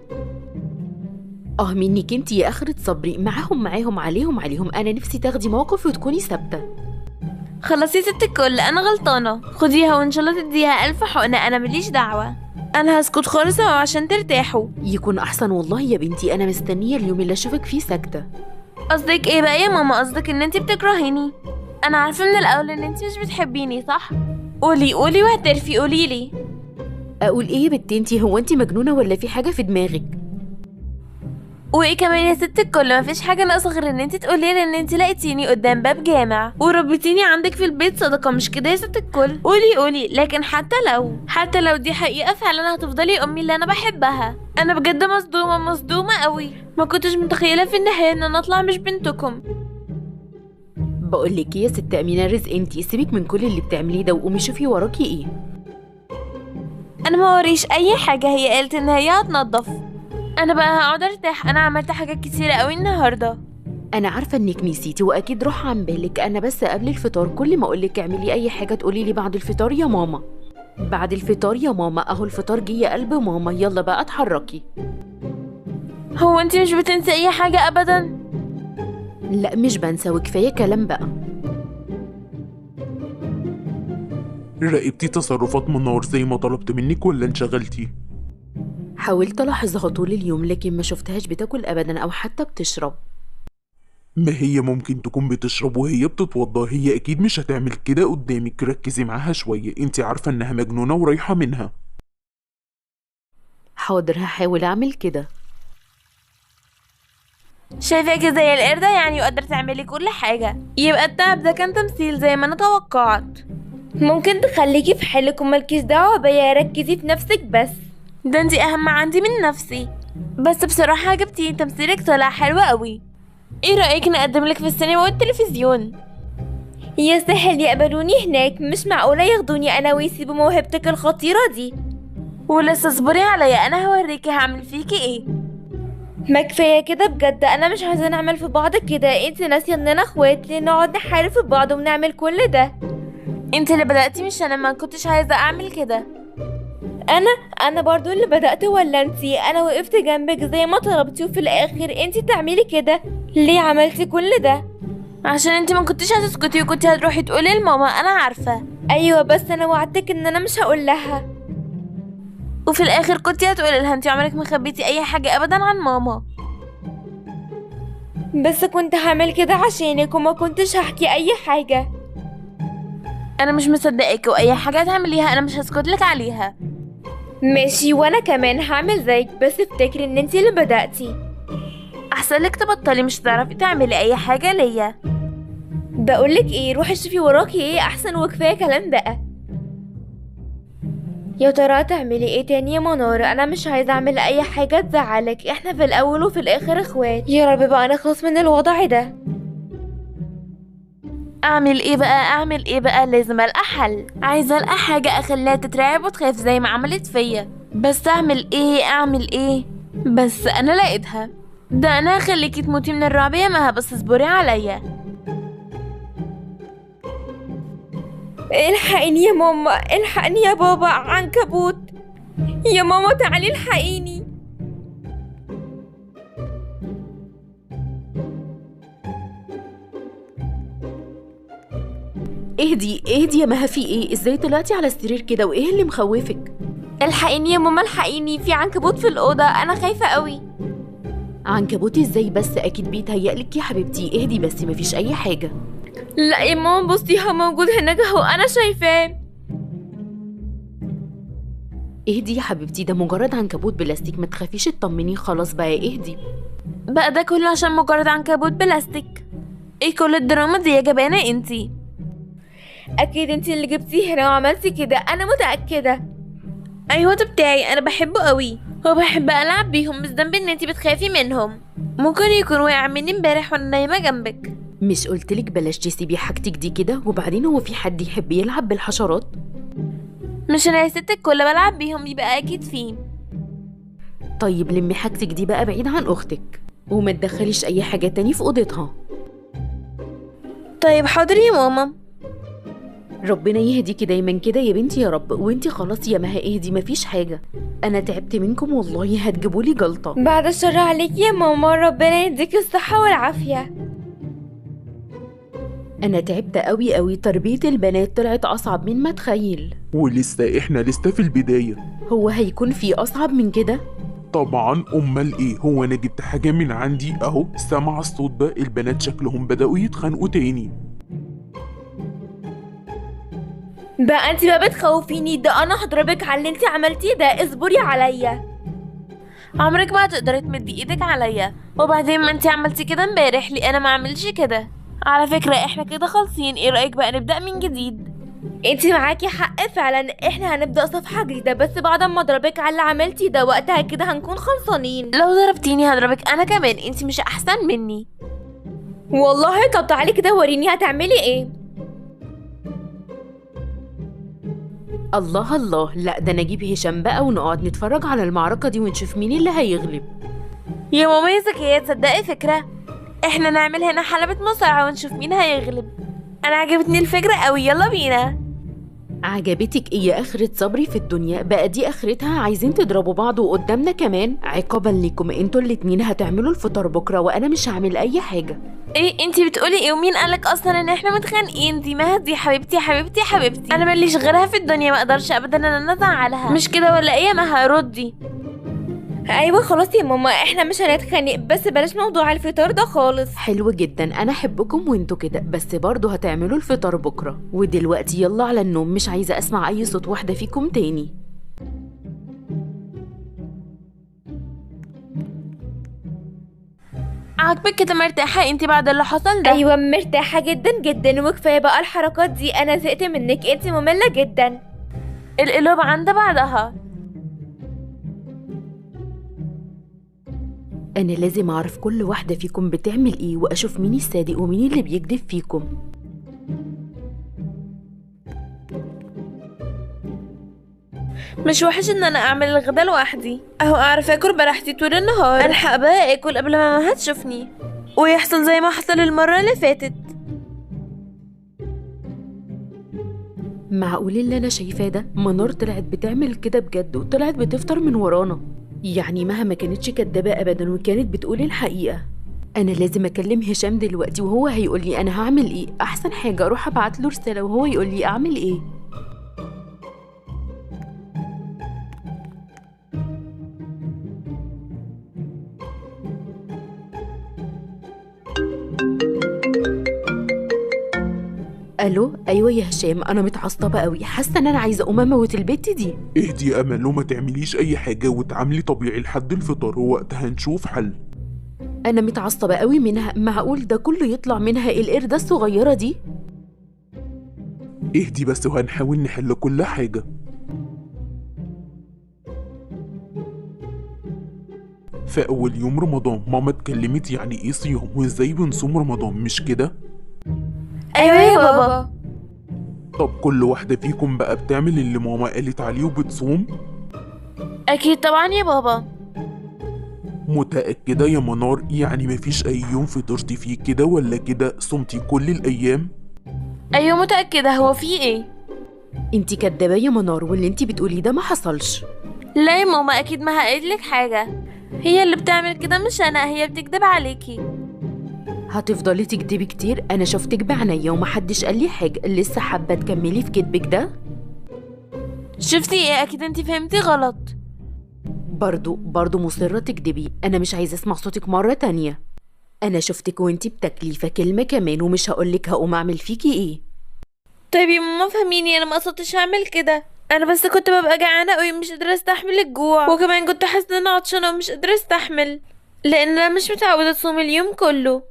منك انتي يا اخرة صبري، معاهم عليهم. انا نفسي تاخدي موقف وتكوني ثابتة.
خلاص يا ست الكل، انا غلطانة، خديها وان شاء الله تديها 1000 حقنة، انا مليش دعوة. انا هسكت خالص اهو عشان ترتاحوا.
يكون احسن والله يا بنتي، انا مستنية اليوم اللي اشوفك فيه ساكتة.
قصدك ايه بقى يا ماما؟ قصدك ان انتي بتكرهيني؟ انا عارفة من الاول ان انتي مش بتحبيني صح؟ قولي واعترفي، قوليلي.
اقول ايه يا بنتي انتي؟ هو انتي مجنونة ولا في حاجة في دماغك؟
وايه كمان يا ست الكل؟ مفيش حاجه ناقصه غير ان انت تقولي لي ان انت لقيتيني قدام باب جامع وربيتيني عندك في البيت صدقه، مش كده يا ست الكل؟ قولي لكن حتى لو دي حقيقه فعلا هتفضلي امي اللي انا بحبها. انا بجد مصدومه قوي، ما كنتش متخيله في النهايه ان انا اطلع مش بنتكم.
بقولك يا ست امينة رزق، انتي سيبك من كل اللي بتعمليه ده وقومي شوفي وراكي ايه.
انا ما وريش اي حاجه، هي قالت ان هي هتنضف. انا بقى هقعد ارتاح، انا عملت حاجات كتيره قوي النهارده.
انا عارفه انك نسيتي واكيد راح عن بالك. انا بس قبل الفطار كل ما اقولك اعملي اي حاجه تقولي لي بعد الفطار يا ماما، بعد الفطار يا ماما. اهو الفطار جه يا قلب ماما، يلا بقى اتحركي.
هو انت مش بتنسي اي حاجه ابدا؟
لا مش بنسى، وكفايه كلام بقى.
راقبتي تصرفات منار زي ما طلبت منك ولا انشغلتي؟
حاولت الاحظها طول اليوم لكن ما شفتهاش بتاكل ابدا او حتى بتشرب.
ما هي ممكن تكون بتشرب وهي بتتوضى، هي اكيد مش هتعمل كده قدامك. ركزي معاها شويه، انت عارفه انها مجنونه ورايحه منها.
حاضر هحاول اعمل كده.
شايفاكي زي القردة يعني وقادرة تعملي كل حاجة، يبقى التعب ده كان تمثيل زي ما انا توقعت.
ممكن تخليكي في حالك ومالكيش دعوه بيا، ركزي في نفسك بس.
ده انتي اهم عندي من نفسي. بس بصراحة عجبتيني، تمثيلك طلع حلو قوي. ايه رأيك نقدم لك في السينما والتلفزيون؟
يا سهل يقبلوني هناك، مش معقوله ياخدوني انا ويسيبوا موهبتك الخطيره دي.
ولسه اصبري عليا، انا هوريكي هعمل فيكي ايه.
ما كفايه كده بجد، انا مش عايزه نعمل في بعض كده. انت ناسيه اننا اخوات؟ ليه نقعد نحارب في بعض ونعمل كل ده؟
انت اللي بدأتي مش انا، ما كنتش عايزة اعمل كده.
انا برضو اللي بدأت ولا انتي؟ انا وقفت جنبك زي ما طلبتي وفي الاخر انتي تعملي كده. ليه عملتي كل ده؟
عشان انت ما كنتش هتسكتي وكنتي هتروحي تقولي لماما، انا عارفة.
ايوه بس انا وعدتك ان انا مش هقول لها.
وفي الاخر كنتي هتقولي لها. انت عمرك ما خبيتي اي حاجة ابدا عن ماما.
بس كنت هعمل كده عشانك وما كنتش هحكي اي حاجة.
انا مش مصدقك، واي حاجة تعمليها انا مش هسكتلك عليها.
ماشي، وانا كمان هعمل زيك، بس افتكري ان انتي اللي بدأتي.
احسن لك تبطلي، مش هتعرفي تعملي اي حاجة ليا.
بقولك ايه، روحي شوفي وراكي ايه احسن، وكفايه كلام بقى. يا ترى تعملي ايه تاني يا منار؟ انا مش عايزه اعمل اي حاجه تزعلك، احنا في الاول وفي الاخر اخوات. يا رب بقى نخلص من الوضع ده.
اعمل ايه بقى؟ لازم القى حل. عايزه القى حاجه اخليها تترعب وتخاف زي ما عملت فيا. بس اعمل ايه؟ بس انا لقيتها. ده انا هخليكي تموتي من الرعب يا مها، بس اصبري عليا.
الحقيني يا ماما، الحقني يا بابا، عنكبوت. يا ماما تعالي الحقيني.
اهدي يا مها، في ايه؟ ازاي طلعتي على السرير كده وايه اللي مخوفك؟
الحقيني يا ماما، الحقيني، في عنكبوت في الأوضة، أنا خايفة قوي.
عنكبوت ازاي بس؟ اكيد بيتهيألك يا حبيبتي. اهدي بس، مفيش اي حاجة.
لا يا ماما بصي، هو موجود هناك اهو، انا شايفاه.
اهدي يا حبيبتي، ده مجرد عنكبوت بلاستيك، ما تخافيش اطمني، خلاص بقى اهدي.
بقى ده كله عشان مجرد عنكبوت بلاستيك؟ ايه كل الدراما دي يا جبانة انتي؟
اكيد انتي اللي جبتيه هنا وعملتي كده، انا متأكدة.
ايوه ده بتاعي، انا بحبه قوي وبحب العب بيهم، مش ذنبي ان انتي بتخافي منهم. ممكن يكون وقع مني امبارح وانا نايمه جنبك.
مش قلتلك بلاش تسيبي حاجتك دي كده؟ وبعدين هو في حد يحب يلعب بالحشرات؟
مش انا يا ست الكل بلعب بيهم، يبقى اكيد فيه.
طيب لمي حاجتك دي بقى بعيد عن اختك، وما تدخليش اي حاجة تاني في اوضتها.
طيب حاضر يا ماما.
ربنا يهديكي دايما كده يا بنتي يا رب. وانتي خلاص يا مها اهدي، مفيش حاجة، انا تعبت منكم والله، هتجيبولي جلطة.
بعد الشر عليك يا ماما، ربنا يديك الصحة والعافية.
انا تعبت قوي قوي، تربية البنات طلعت اصعب من ما اتخيل.
ولسه احنا لسه في البداية.
هو هيكون في اصعب من كده؟
طبعا، امال ايه، هو انا جبت حاجة من عندي اهو، سامع الصوت ده؟ البنات شكلهم بدأوا يتخانقوا تاني.
بقى انتي بقى بتخوفيني، ده انا هضربك على اللي انتي عملتيه ده، اصبري عليا.
عمرك ما هتقدري تمدي ايدك عليا، وبعدين ما انتي عملتي كده امبارح، ليه انا ما اعملش كده؟ على فكرة احنا كده خالصين، ايه رأيك بقى نبدأ من جديد؟
انتي معاكي حق فعلا، احنا هنبدأ صفحة جديدة، بس بعد ما اضربك على اللي عملتي ده، وقتها كده هنكون خلصانين.
لو ضربتيني هضربك انا كمان، انتي مش احسن مني.
والله طب تعالي كده وريني هتعملي ايه.
الله الله، لا ده انا اجيب هشام بقى ونقعد نتفرج على المعركة دي ونشوف مين اللي هيغلب.
يا ماما يا زكية، تصدقي فكرة؟ احنا نعمل هنا حلبة مصارعة ونشوف مين هيغلب. انا عجبتني الفكرة قوي، يلا بينا.
عجبتك ايه يا اخرة صبري في الدنيا بقى؟ دي اخرتها عايزين تضربوا بعض وقدامنا كمان؟ عقابا ليكم انتوا الاتنين هتعملوا الفطار بكرة وانا مش هعمل اي حاجة.
ايه انتي بتقولي ايه؟ ومين قالك اصلا ان احنا متخانقين؟ دي مهدي حبيبتي يا حبيبتي يا حبيبتي، انا ماليش غيرها في الدنيا، ما اقدرش ابدا ان انا ازعلها، مش كده ولا ايه يا مها؟ ردي.
ايوه خلاص يا ماما، احنا مش هنتخانق، بس بلاش موضوع الفطار ده خالص.
حلو جدا، انا احبكم وانتوا كده، بس برضه هتعملوا الفطار بكرة. ودلوقتي يلا على النوم، مش عايزة اسمع اي صوت واحدة فيكم تاني.
عاجبك كده مرتاحة انتي بعد اللي حصل ده؟
ايوه مرتاحة جدا جدا، وكفاية بقى الحركات دي، انا زهقت منك، انتي مملة جدا.
القلوب عند بعضها.
انا لازم اعرف كل واحدة فيكم بتعمل ايه، واشوف مين الصادق ومين اللي بيكذب فيكم.
مش وحش ان انا اعمل الغدا لوحدي، اهو اعرف اكل براحتي طول النهار، الحق بقى اكل قبل ما ماما تشوفني ويحصل زي ما حصل المرة اللي فاتت.
معقول اللي انا شايفاه ده؟ منار طلعت بتعمل كده بجد، وطلعت بتفطر من ورانا، يعني مها ما كانتش كدابة ابدا وكانت بتقول الحقيقة. انا لازم اكلم هشام دلوقتي وهو هيقول لي انا هعمل ايه. احسن حاجة اروح ابعت له رسالة وهو يقول لي اعمل ايه. الو، ايوه يا هشام، انا متعصبه قوي، حاسه ان انا عايزه اقوم اموت البت دي.
اهدي يا امل وما تعمليش اي حاجة وتعاملي طبيعي لحد الفطار، ووقتها نشوف حل.
انا متعصبه قوي منها، معقول ده كله يطلع منها القردة الصغيره دي؟
اهدي بس وهنحاول نحل كل حاجة. في أول يوم رمضان ماما اتكلمت يعني ايه صيام وازاي بنصوم رمضان، مش كده؟
ايوه يا بابا.
طب كل واحدة فيكم بقى بتعمل اللي ماما قالت عليه وبتصوم؟
اكيد طبعا يا بابا.
متأكدة يا منار؟ يعني مفيش أي يوم فطرتي فيه كده ولا كده صمتي كل الأيام؟
ايوه متأكدة، هو في ايه؟
انتي كدابه يا منار، واللي انتي بتقوليه ده ما حصلش.
لا يا ماما، اكيد ما هقولك حاجة، هي اللي بتعمل كده مش انا، هي بتكدب عليكي.
هتفضلي تكدبي كتير؟ انا شفتك بعينيا ومحدش قال لي حاجه، لسه حابه تكملي في كدبك ده؟
شفتي ايه؟ اكيد انتي فهمتي غلط.
برضو مصره تكدبي، انا مش عايزه اسمع صوتك مره تانية. انا شفتك وانتي بتاكلي، فكلمة كمان ومش هقولك هقوم اعمل فيكي ايه.
طيب يا ماما فهميني، انا ما قصدتش اعمل كده. انا بس كنت ببقى جعانه قوي، مش قادره استحمل الجوع، وكمان كنت حاسه ان انا عطشانه ومش قادره استحمل، لان انا مش متعوده اصوم اليوم كله.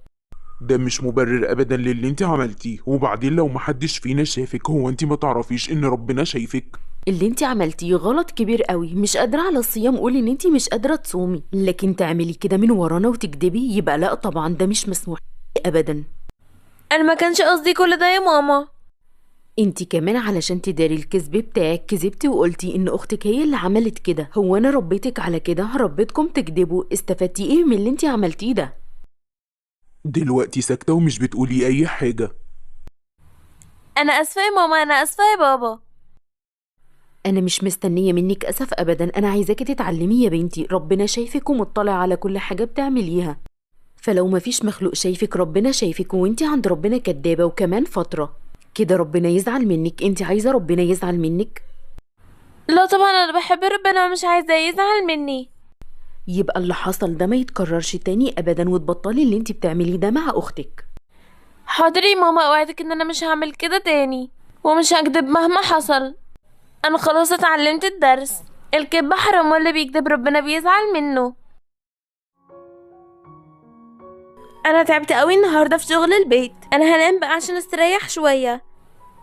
ده مش مبرر ابدا للي انت عملتيه، وبعدين لو محدش فينا شافك، هو انت ما تعرفيش ان ربنا شايفك؟
اللي انتي عملتيه غلط كبير قوي. مش قادرة على الصيام قولي ان انتي مش قادرة تصومي، لكن تعملي كده من ورانا وتكدبي يبقى لا طبعا، ده مش مسموح ابدا.
انا ما كانش قصدي كل ده يا ماما.
انتي كمان علشان تداري الكذب بتاعك كذبتي وقلتي ان اختك هي اللي عملت كده. هو انا ربيتك على كده؟ ربيتكم تكذبوا، استفدتي ايه من اللي انتي عملتيه ده؟
دلوقتي ساكتة ومش بتقولي اي حاجة.
انا اسفه يا ماما، انا اسفه يا بابا.
انا مش مستنية منك اسف ابدا، انا عايزاكي تتعلمي يا بنتي. ربنا شايفك ومطلع على كل حاجة بتعمليها، فلو مفيش مخلوق شايفك ربنا شايفك، وانتي عند ربنا كدابة وكمان فترة كده ربنا يزعل منك. انتي عايزة ربنا يزعل منك؟
لا طبعا، انا بحب ربنا ومش عايزاه يزعل مني.
يبقى اللي حصل ده ما يتكررش تاني ابدا، وتبطلي اللي انتي بتعمليه ده مع اختك.
حاضر يا ماما، اوعدك ان انا مش هعمل كده تاني، ومش هكدب مهما حصل. انا خلاص اتعلمت الدرس، الكذب حرام، واللي بيكذب ربنا بيزعل منه. انا تعبت قوي النهارده في شغل البيت، انا هنام بقى عشان استريح شويه.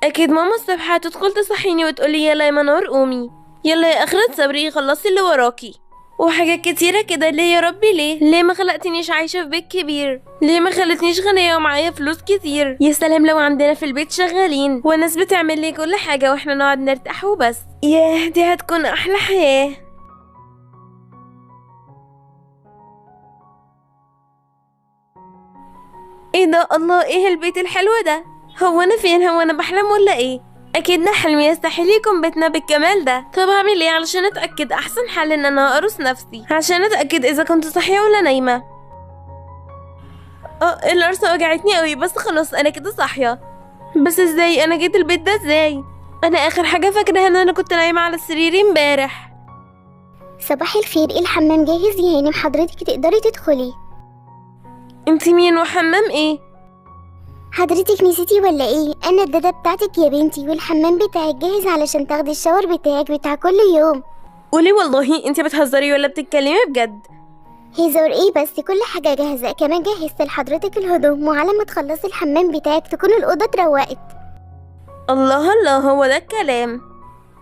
اكيد ماما الصبح هتدخل تصحيني وتقولي يلا يا منور قومي، يلا يا اخرة صبري خلصي اللي وراكي، وحاجات كتيرة كده. ليه يا ربي ليه ما خلقتنيش عايشة في بيت كبير؟ ليه ما خلتنيش غنية ومعايا فلوس كتير؟ يا سلام لو عندنا في البيت شغالين وناس بتعمل لي كل حاجة واحنا نقعد نرتاح وبس. ياه دي هتكون احلى حياة. ايه ده؟ الله، ايه البيت الحلو ده؟ هو انا فين؟ هو انا بحلم ولا ايه؟ اكيد ده حلم، يستحيل يكون بيتنا بالكمال ده. طب اعمل ايه علشان اتاكد؟ احسن حل ان انا ارص نفسي عشان اتاكد اذا كنت صاحيه ولا نايمه. القرصه وجعتني قوي، بس خلاص انا كده صاحيه. بس ازاي انا جيت البيت ده ازاي؟ انا اخر حاجه فاكراها ان انا كنت نايمه على السرير امبارح.
صباح الخير، الحمام جاهز يا هانم، حضرتك تقدري تدخلي.
انتي مين وحمام ايه؟
حضرتك نسيتي ولا ايه؟ انا الداده بتاعتك يا بنتي، والحمام بتاعك جاهز علشان تاخدي الشاور بتاعك بتاع كل يوم.
قولي والله انتي بتهزري ولا بتتكلمي بجد؟
هزار ايه بس، كل حاجه جاهزه، كمان جهزت لحضرتك الهدوم، وعلى ما تخلصي الحمام بتاعك تكون الاوضه اتروقت.
الله الله، هو ده الكلام؟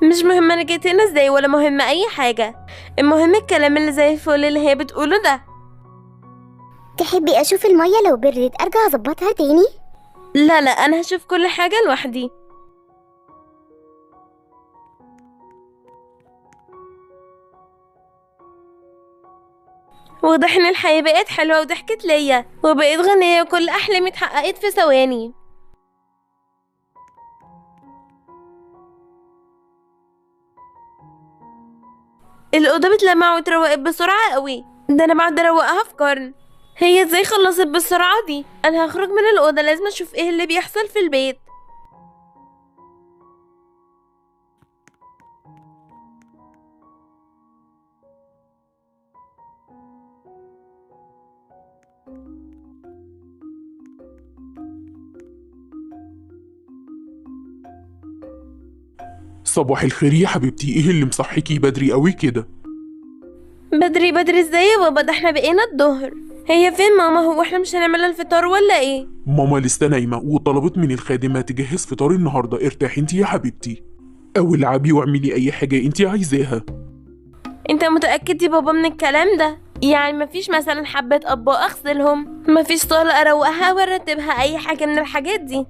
مش مهم انا جيت هنا ازاي، ولا مهم اي حاجه، المهم الكلام اللي زي الفل اللي هي بتقوله ده.
تحبي اشوف الميه لو بردت ارجع اظبطها تاني؟
لا انا هشوف كل حاجه لوحدي. واضح ان الحياه بقت حلوه وضحكت ليا وبقيت غنيه وكل احلامي اتحققت في ثواني. الاوضه بتلمع واتروقت بسرعه قوي، ده انا بعد اروقها في قرن. هي ازاي خلصت بالسرعه دي؟ انا هخرج من الاوضه، لازم اشوف ايه اللي بيحصل في البيت.
صباح الخير يا حبيبتي، ايه اللي مصحيكي بدري قوي كده؟
بدري ازاي يا بابا؟ ده احنا بقينا الظهر. هي فين ماما؟ هو احنا مش هنعمل الفطار ولا ايه؟
ماما لسه نايمة وطلبت من الخادمة تجهز فطار النهاردة. ارتاحي انتي يا حبيبتي، او العبي واعملي اي حاجة انتي عايزاها.
انت متأكد يا بابا من الكلام ده؟ يعني مفيش مثلا حبة اطباق اغسلهم، مفيش صالة اروقها وارتبها، اي حاجة من الحاجات دي؟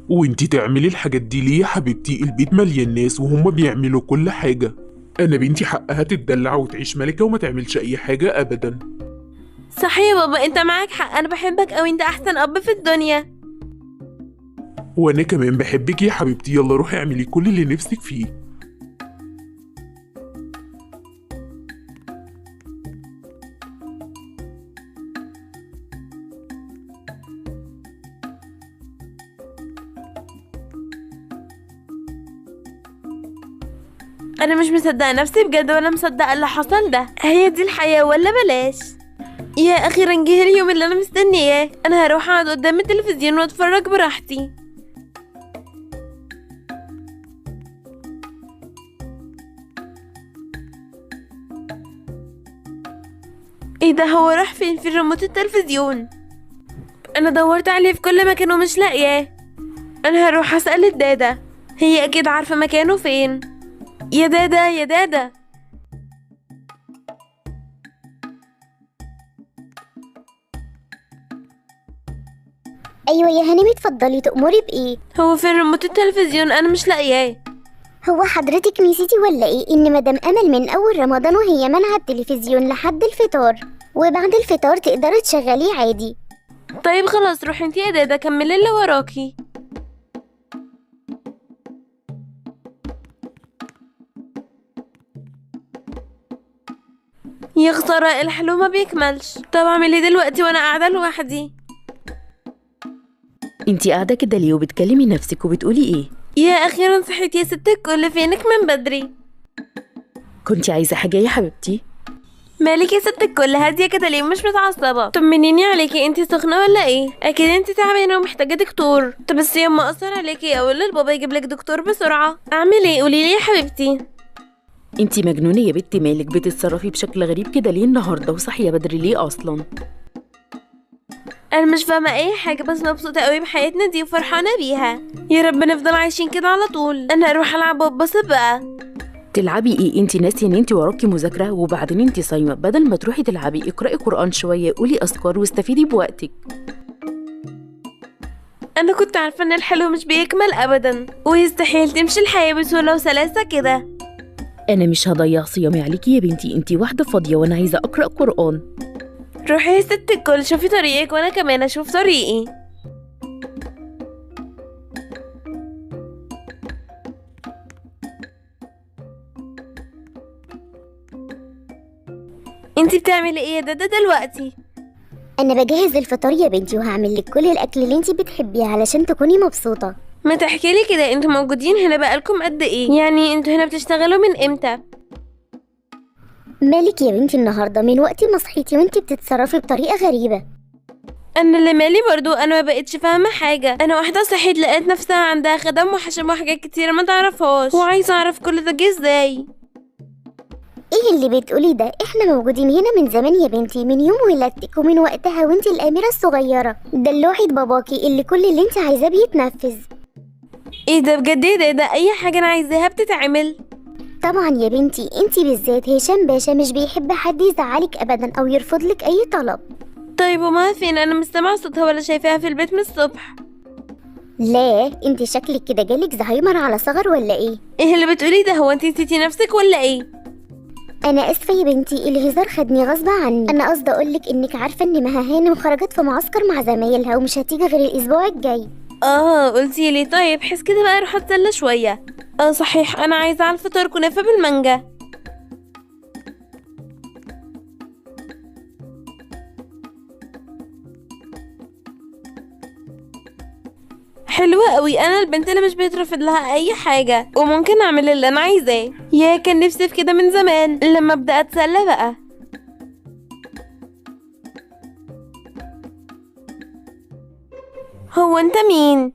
وانتي تعملي الحاجات دي ليه يا حبيبتي؟ البيت مليان ناس وهم بيعملوا كل حاجة. انا بنتي حقها تتدلع وتعيش ملكة وما تعملش اي حاجة ابدا.
صح يا بابا، انت معاك حق، انا بحبك اوي، انت احسن اب في الدنيا.
وانا كمان بحبك يا حبيبتي، يلا روحي اعملي كل اللي نفسك فيه.
انا مش مصدقه نفسي بجد، ولا مصدقه اللي حصل ده. هي دي الحياه ولا بلاش؟ يا اخيرا جه اليوم اللي انا مستنياه. انا هروح اقعد قدام التلفزيون واتفرج براحتي. ايه ده؟ هو راح فين في ريموت التلفزيون؟ انا دورت عليه في كل مكان ومش لاقياه. انا هروح اسال الدادا، هي اكيد عارفه مكانه فين. يا دادا يا دادا.
ايوه يا هانم، اتفضلي، تأمري بايه؟
هو في ريموت التلفزيون، انا مش لاقياه.
هو حضرتك نسيتي ولا ايه ان مدام امل من اول رمضان وهي منع التلفزيون لحد الفطار، وبعد الفطار تقدري تشغليه عادي.
طيب خلاص، روحي انتي يا دادا كملي اللي وراكي. يا خسارة، الحلو ما بيكملش. طب اعمل ايه دلوقتي وانا قاعدة لوحدي؟
انتي قاعدة كده ليه وبتكلمي نفسك وبتقولي ايه؟
يا اخيرا صحيت يا ست الكل، فينك من بدري؟
كنتي عايزة حاجة يا حبيبتي؟
مالك يا ست الكل هادية كده ليه ومش متعصبة؟ طمنيني عليكي، انتي سخنة ولا ايه؟ اكيد انتي تعبانة ومحتاجة دكتور. طب بس يما اثر عليكي، اقول للبابا يجيب لك دكتور بسرعة. اعمل ايه؟ قوليلي يا حبيبتي.
انتي مجنونة يا بنتي، مالك بتتصرفي بشكل غريب كده ليه النهاردة وصاحية بدري ليه اصلا؟
انا مش فاهمة اي حاجة، بس مبسوطة قوي بحياتنا دي وفرحانة بيها. يا رب نفضل عايشين كده على طول. انا اروح العب واتبسط بقى.
تلعبي ايه؟ انتي ناسية ان انتي وراكي مذاكرة، وبعدين انتي صايمة. بدل ما تروحي تلعبي اقرأي قرآن شوية، قولي اذكار واستفيدي بوقتك.
انا كنت عارفة ان الحلو مش بيكمل ابدا، ويستحيل تمشي الحياة بسهولة وسلاسة كده.
انا مش هضيع صيامي عليكي يا بنتي، انتي واحدة فاضية وانا عايزة اقرأ قرآن.
روحي يا ست الكل، شوفي طريقك وانا كمان اشوف طريقي. انتي بتعملي ايه يا دادا دلوقتي؟
انا بجهز الفطار يا بنتي، وهعمل لك كل الاكل اللي انتي بتحبيه علشان تكوني مبسوطة.
ما تحكيلي كده، انتوا موجودين هنا بقالكم قد ايه؟ يعني انتوا هنا بتشتغلوا من امتى؟
مالك يا بنتي النهارده من وقت ما صحيتي وانتي بتتصرفي بطريقة غريبة.
انا اللي مالي برضو، انا ما بقتش فاهمه حاجه. انا واحده صحيت لقيت نفسها عندها خدم وحشم وحاجات كتيره ما تعرفهاش، وعايزه اعرف كل ده جه ازاي.
ايه اللي بتقولي ده؟ احنا موجودين هنا من زمان يا بنتي، من يوم ولادتك ومن وقتها وانتي الاميره الصغيره. دلوعي باباكي اللي كل اللي انتي عايزاه بيتنفذ.
ايه ده بجد؟ ايه ده اي حاجه انا عايزاها بتتعمل.
طبعا يا بنتي، انتي بالذات هشام باشا مش بيحب حد يزعلك ابدا او يرفض لك اي طلب.
طيب وما فين؟ انا مش سامعه صوتها ولا شايفاها في البيت من الصبح.
لا، انتي شكلك كده جالك زهايمر على صغر ولا ايه؟
ايه اللي بتقولي ده؟ هو انتي نسيتي نفسك ولا ايه؟
انا اسفه يا بنتي، الهزار خدني غصب عني. انا قصدي اقولك انك عارفه ان مها هانم خرجت في معسكر مع زمايلها ومش هتيجي غير الاسبوع الجاي.
قلتي لي. طيب حس كده بقى اروح اتسلى شويه. صحيح، انا عايزه على الفطار كنافه بالمانجا. حلوة قوي. انا البنت اللي مش بيترفض لها اي حاجة وممكن اعمل اللي انا عايزاه. يا كان نفسي في كده من زمان، لما ابدا اتسلى بقى. هو انت مين؟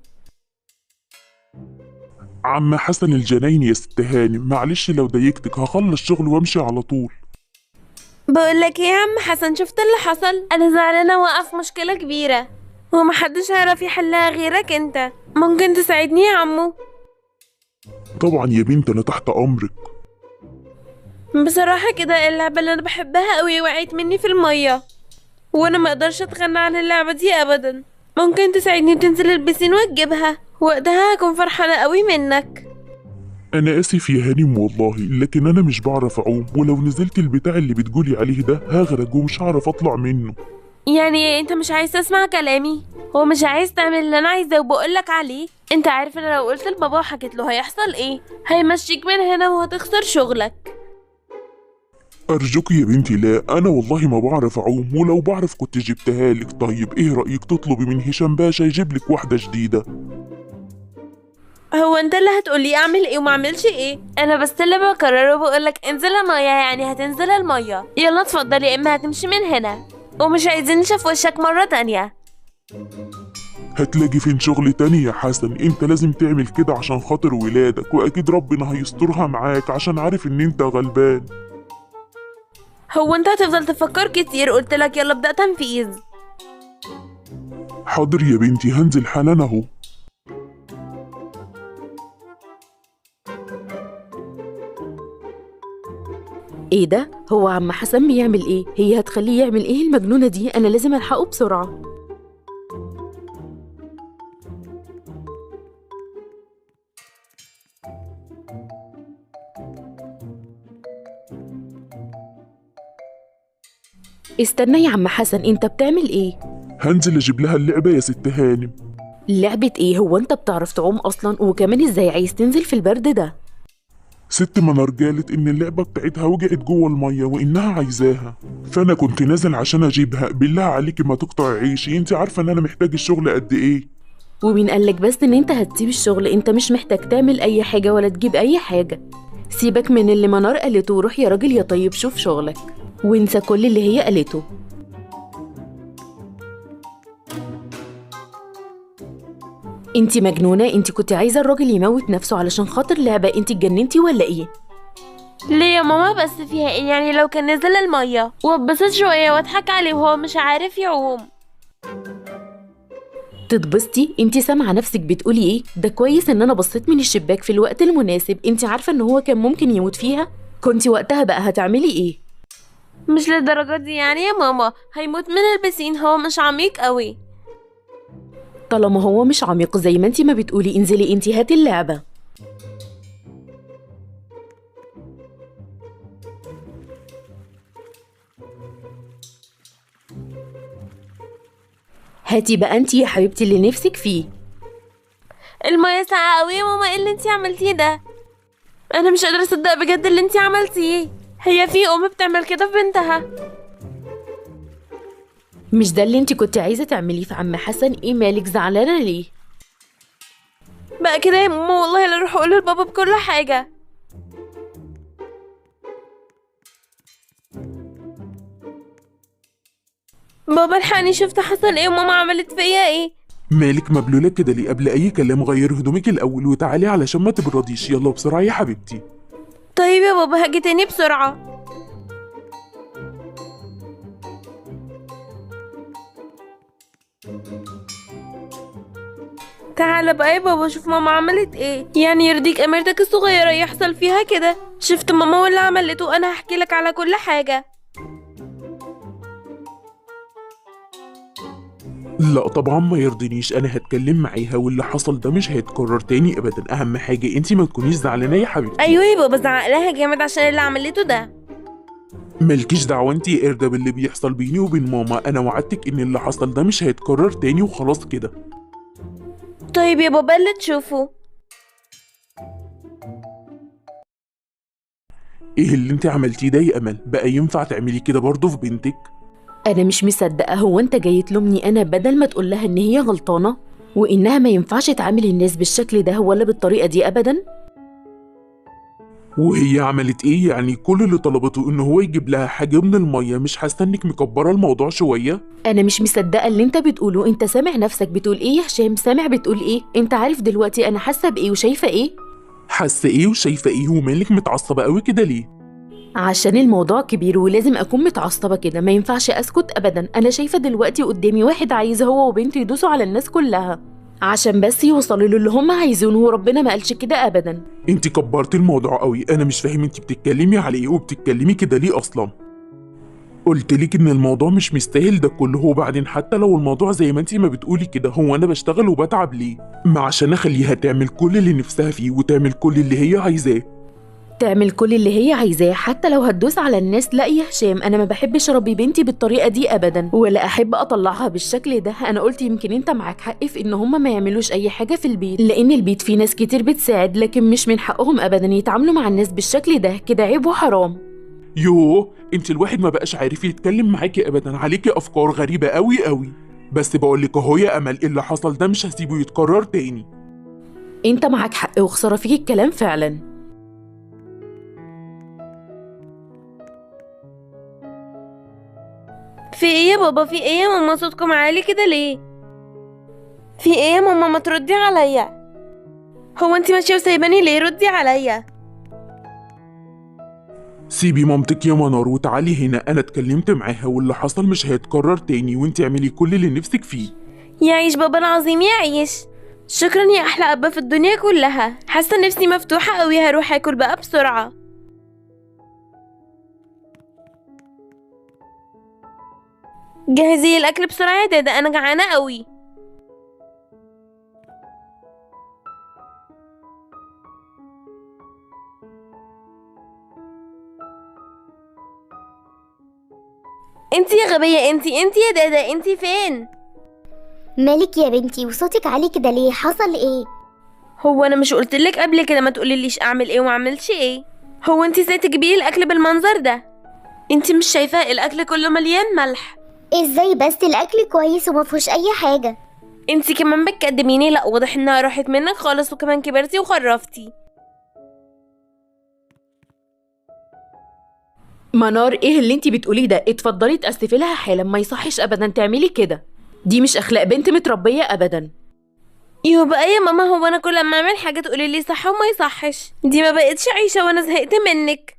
عم حسن الجنايني يا ست هانم، معلش لو ضايقتك، هخلص شغل وامشي على طول.
بقولك ايه يا عم حسن، شفت اللي حصل؟ انا زعلانة واقف مشكلة كبيرة ومحدش هيعرف يحلها غيرك انت. ممكن تساعدني يا عمو؟
طبعا يا بنت، انا تحت امرك.
بصراحة كده اللعبة اللي انا بحبها قوي وقعت مني في المية، وانا ما اقدرش اتخنى عن اللعبة دي ابدا. ممكن تساعدني وتنزل البسين وتجيبها؟ وقتها هكون فرحانة قوي منك.
انا اسف يا هانم والله، لكن انا مش بعرف اعوم، ولو نزلت البتاع اللي بتقولي عليه ده هغرق ومش هعرف اطلع منه.
يعني انت مش عايز تسمع كلامي ومش عايز تعمل اللي انا عايزاه وبقولك عليه؟ انت عارف ان لو قلت لبابا وحكيت له هيحصل ايه؟ هيمشيك من هنا وهتخسر شغلك.
ارجوك يا بنتي، لا، انا والله ما بعرف اعوم، ولو بعرف كنت جبتها لك. طيب ايه رايك تطلبي من هشام باشا يجيب لك واحده جديده؟
هو انت اللي هتقولي اعمل ايه وما اعملش ايه؟ انا بس اللي بقرر وبقولك انزل الميه يعني هتنزل الميه. يلا اتفضلي، يا اما هتمشي من هنا. ومش عايزين نشوف وشك مرة تانية.
هتلاقي فين شغل تاني يا حسن؟ انت لازم تعمل كده عشان خاطر ولادك، واكيد ربنا هيسترها معاك عشان عارف ان انت غلبان.
هو انت هتفضل تفكر كتير؟ قلتلك يلا ابدأ تنفيذ.
حاضر يا بنتي، هنزل حالا اهو.
ايه ده؟ هو عم حسن بيعمل ايه؟ هي هتخليه يعمل ايه المجنونة دي؟ انا لازم الحقه بسرعة. استنى يا عم حسن، انت بتعمل ايه؟
هنزل اجيب لها اللعبة يا ست هانم.
لعبة ايه؟ هو انت بتعرف تعوم اصلا؟ وكمان ازاي عايز تنزل في البرد ده؟
ست منار قالت ان اللعبة بتاعتها وقعت جوه المية وانها عايزاها، فانا كنت نازل عشان اجيبها. بالله عليكي ما تقطع عيشي، انت عارفة ان انا محتاج الشغل قد ايه.
ومين قالك بس ان انت هتسيب الشغل؟ انت مش محتاج تعمل اي حاجة ولا تجيب اي حاجة. سيبك من اللي منار قالته وروح يا راجل يا طيب شوف شغلك، وانسى كل اللي هي قالته. انتي مجنونة؟ انتي كنت عايزة الراجل يموت نفسه علشان خاطر لعبة؟ انتي اتجننتي ولا ايه؟
ليه يا ماما بس فيها ايه يعني؟ لو كان نزل المية واتبسط شوية واضحك عليه وهو مش عارف يعوم.
تتبسطي؟ انتي سامعة نفسك بتقولي ايه؟ ده كويس ان انا بصيت من الشباك في الوقت المناسب. انتي عارفة ان هو كان ممكن يموت فيها؟ كنتي وقتها بقى هتعملي ايه؟
مش للدرجة دي يعني يا ماما، هيموت من البسين، هو مش عميق قوي.
طالما هو مش عميق زي ما انتي ما بتقولي، انزلي انتي هاتي اللعبة. هاتي بقى انتي يا حبيبتي اللي نفسك فيه.
المية ساقعة قوي يا ماما، ايه اللي انتي عملتيه ده؟ انا مش قادرة اصدق بجد اللي انتي عملتيه. هي في ام بتعمل كده في بنتها؟
مش ده اللي انتي كنت عايزة تعمليه في عم حسن؟ ايه مالك زعلانة ليه؟
بقى كده يا ماما والله لا اروح اقول لبابا بكل حاجة. بابا الحقني، شفت حسن ايه وماما عملت فيا ايه؟
مالك مبلولة كده ليه؟ قبل اي كلام غير هدومك الاول وتعالي علشان ما تبرديش. يلا بسرعة يا حبيبتي.
طيب يا بابا هاجي تاني بسرعة. تعالى بقى يا بابا شوف ماما عملت ايه. يعني يرضيك اميرتك الصغيرة يحصل فيها كده؟ شفت ماما واللي عملته؟ انا هحكي لك على كل حاجة.
لا طبعا ما يرضينيش، انا هتكلم معاها واللي حصل ده مش هيتكرر تاني ابدا. اهم حاجة انتي ما تكونيش زعلانة يا حبيبتي.
ايوه يا بابا زعق لها جامد عشان اللي عملته ده.
مالكيش دعوة انتي يا قردة باللي بيحصل بيني وبين ماما. انا وعدتك ان اللي حصل ده مش هيتكرر تاني وخلاص كده.
طيب يا بابا اللي تشوفه.
ايه اللي انتي عملتيه ده يا امل؟ بقى ينفع تعملي كده برضه في بنتك؟
انا مش مصدقة. هو انت جاي تلومني انا بدل ما تقول لها ان هي غلطانة وانها ما ينفعش تعامل الناس بالشكل ده ولا بالطريقة دي ابدا؟
وهي عملت ايه يعني؟ كل اللي طلبته ان هو يجيب لها حاجة من المية. مش حاسة انك مكبرة الموضوع شوية؟
انا مش مصدقة اللي انت بتقوله. انت سامع نفسك بتقول ايه يا هشام؟ سامع بتقول ايه؟ انت عارف دلوقتي انا حاسة بايه وشايفة ايه؟
حاسة ايه وشايفة ايه؟ ومالك متعصبة قوي كده ليه؟
عشان الموضوع كبير ولازم اكون متعصبة كده، ما ينفعش اسكت ابدا. انا شايفة دلوقتي قدامي واحد عايز هو وبنته يدوسوا على الناس كلها عشان بس يوصلوا له اللي هم عايزينه، وربنا ما قالش كده ابدا.
انتي كبرتي الموضوع قوي. انا مش فاهم انتي بتتكلمي على ايه وبتتكلمي كده ليه اصلا. قلتلك ان الموضوع مش مستاهل ده كله. وبعدين حتى لو الموضوع زي ما انتي ما بتقولي كده، هو انا بشتغل وبتعب ليه؟ ما عشان اخليها تعمل كل اللي نفسها فيه وتعمل كل اللي هي عايزاه.
تعمل كل اللي هي عايزاه حتى لو هتدوس على الناس؟ لا يا هشام، انا ما بحبش اربي بنتي بالطريقه دي ابدا، ولا احب اطلعها بالشكل ده. انا قلت يمكن انت معاك حق في ان هما ما يعملوش اي حاجه في البيت، لان البيت فيه ناس كتير بتساعد، لكن مش من حقهم ابدا يتعاملوا مع الناس بالشكل ده. كده عيب وحرام.
يوه، انت الواحد ما بقاش عارف يتكلم معاكي ابدا. عليكي افكار غريبه قوي قوي. بس بقولك اهو يا امل، اللي حصل ده مش هسيبه يتكرر تاني.
انت معاك حق وخساره فيك الكلام فعلا.
في ايه يا بابا؟ في ايه يا ماما؟ صوتكم عالي كده ليه؟ في ايه يا ماما؟ ما تردي عليا. هو انت ماشيه وسايباني ليه؟ ردي عليا.
سيبي مامتك يا منار وتعالي هنا، انا اتكلمت معاها واللي حصل مش هيتكرر تاني، وانت اعملي كل اللي نفسك فيه.
يعيش بابا العظيم يعيش. شكرا يا احلى ابا في الدنيا كلها. حاسه نفسي مفتوحه قوي، هروح اكل بقى بسرعه. جهزي الاكل بسرعه يا دادا، انا جعانه قوي. انتي يا غبيه، انتي يا دادا، انتي فين؟
مالك يا بنتي وصوتك عالي كده ليه؟ حصل ايه؟
هو انا مش قلتلك قبل كده ما تقوليليش اعمل ايه واعملش ايه؟ هو انتي ازاي تجيبي الاكل بالمنظر ده؟ انتي مش شايفاه الاكل كله مليان ملح؟
ازاي بس؟ الاكل كويس وما فيهوش اي حاجه.
انتي كمان بتكدبيني. لا، واضح انها راحت منك خالص، وكمان كبرتي وخرفتي.
منار، ايه اللي انتي بتقوليه ده؟ اتفضلي تأسفي لها حالا، ما يصحش ابدا تعملي كده. دي مش اخلاق بنت متربية ابدا.
يو بقى يا ماما، هو انا كل ما اعمل حاجه تقولي لي صح وما يصحش؟ دي ما بقتش عيشه وانا زهقت منك.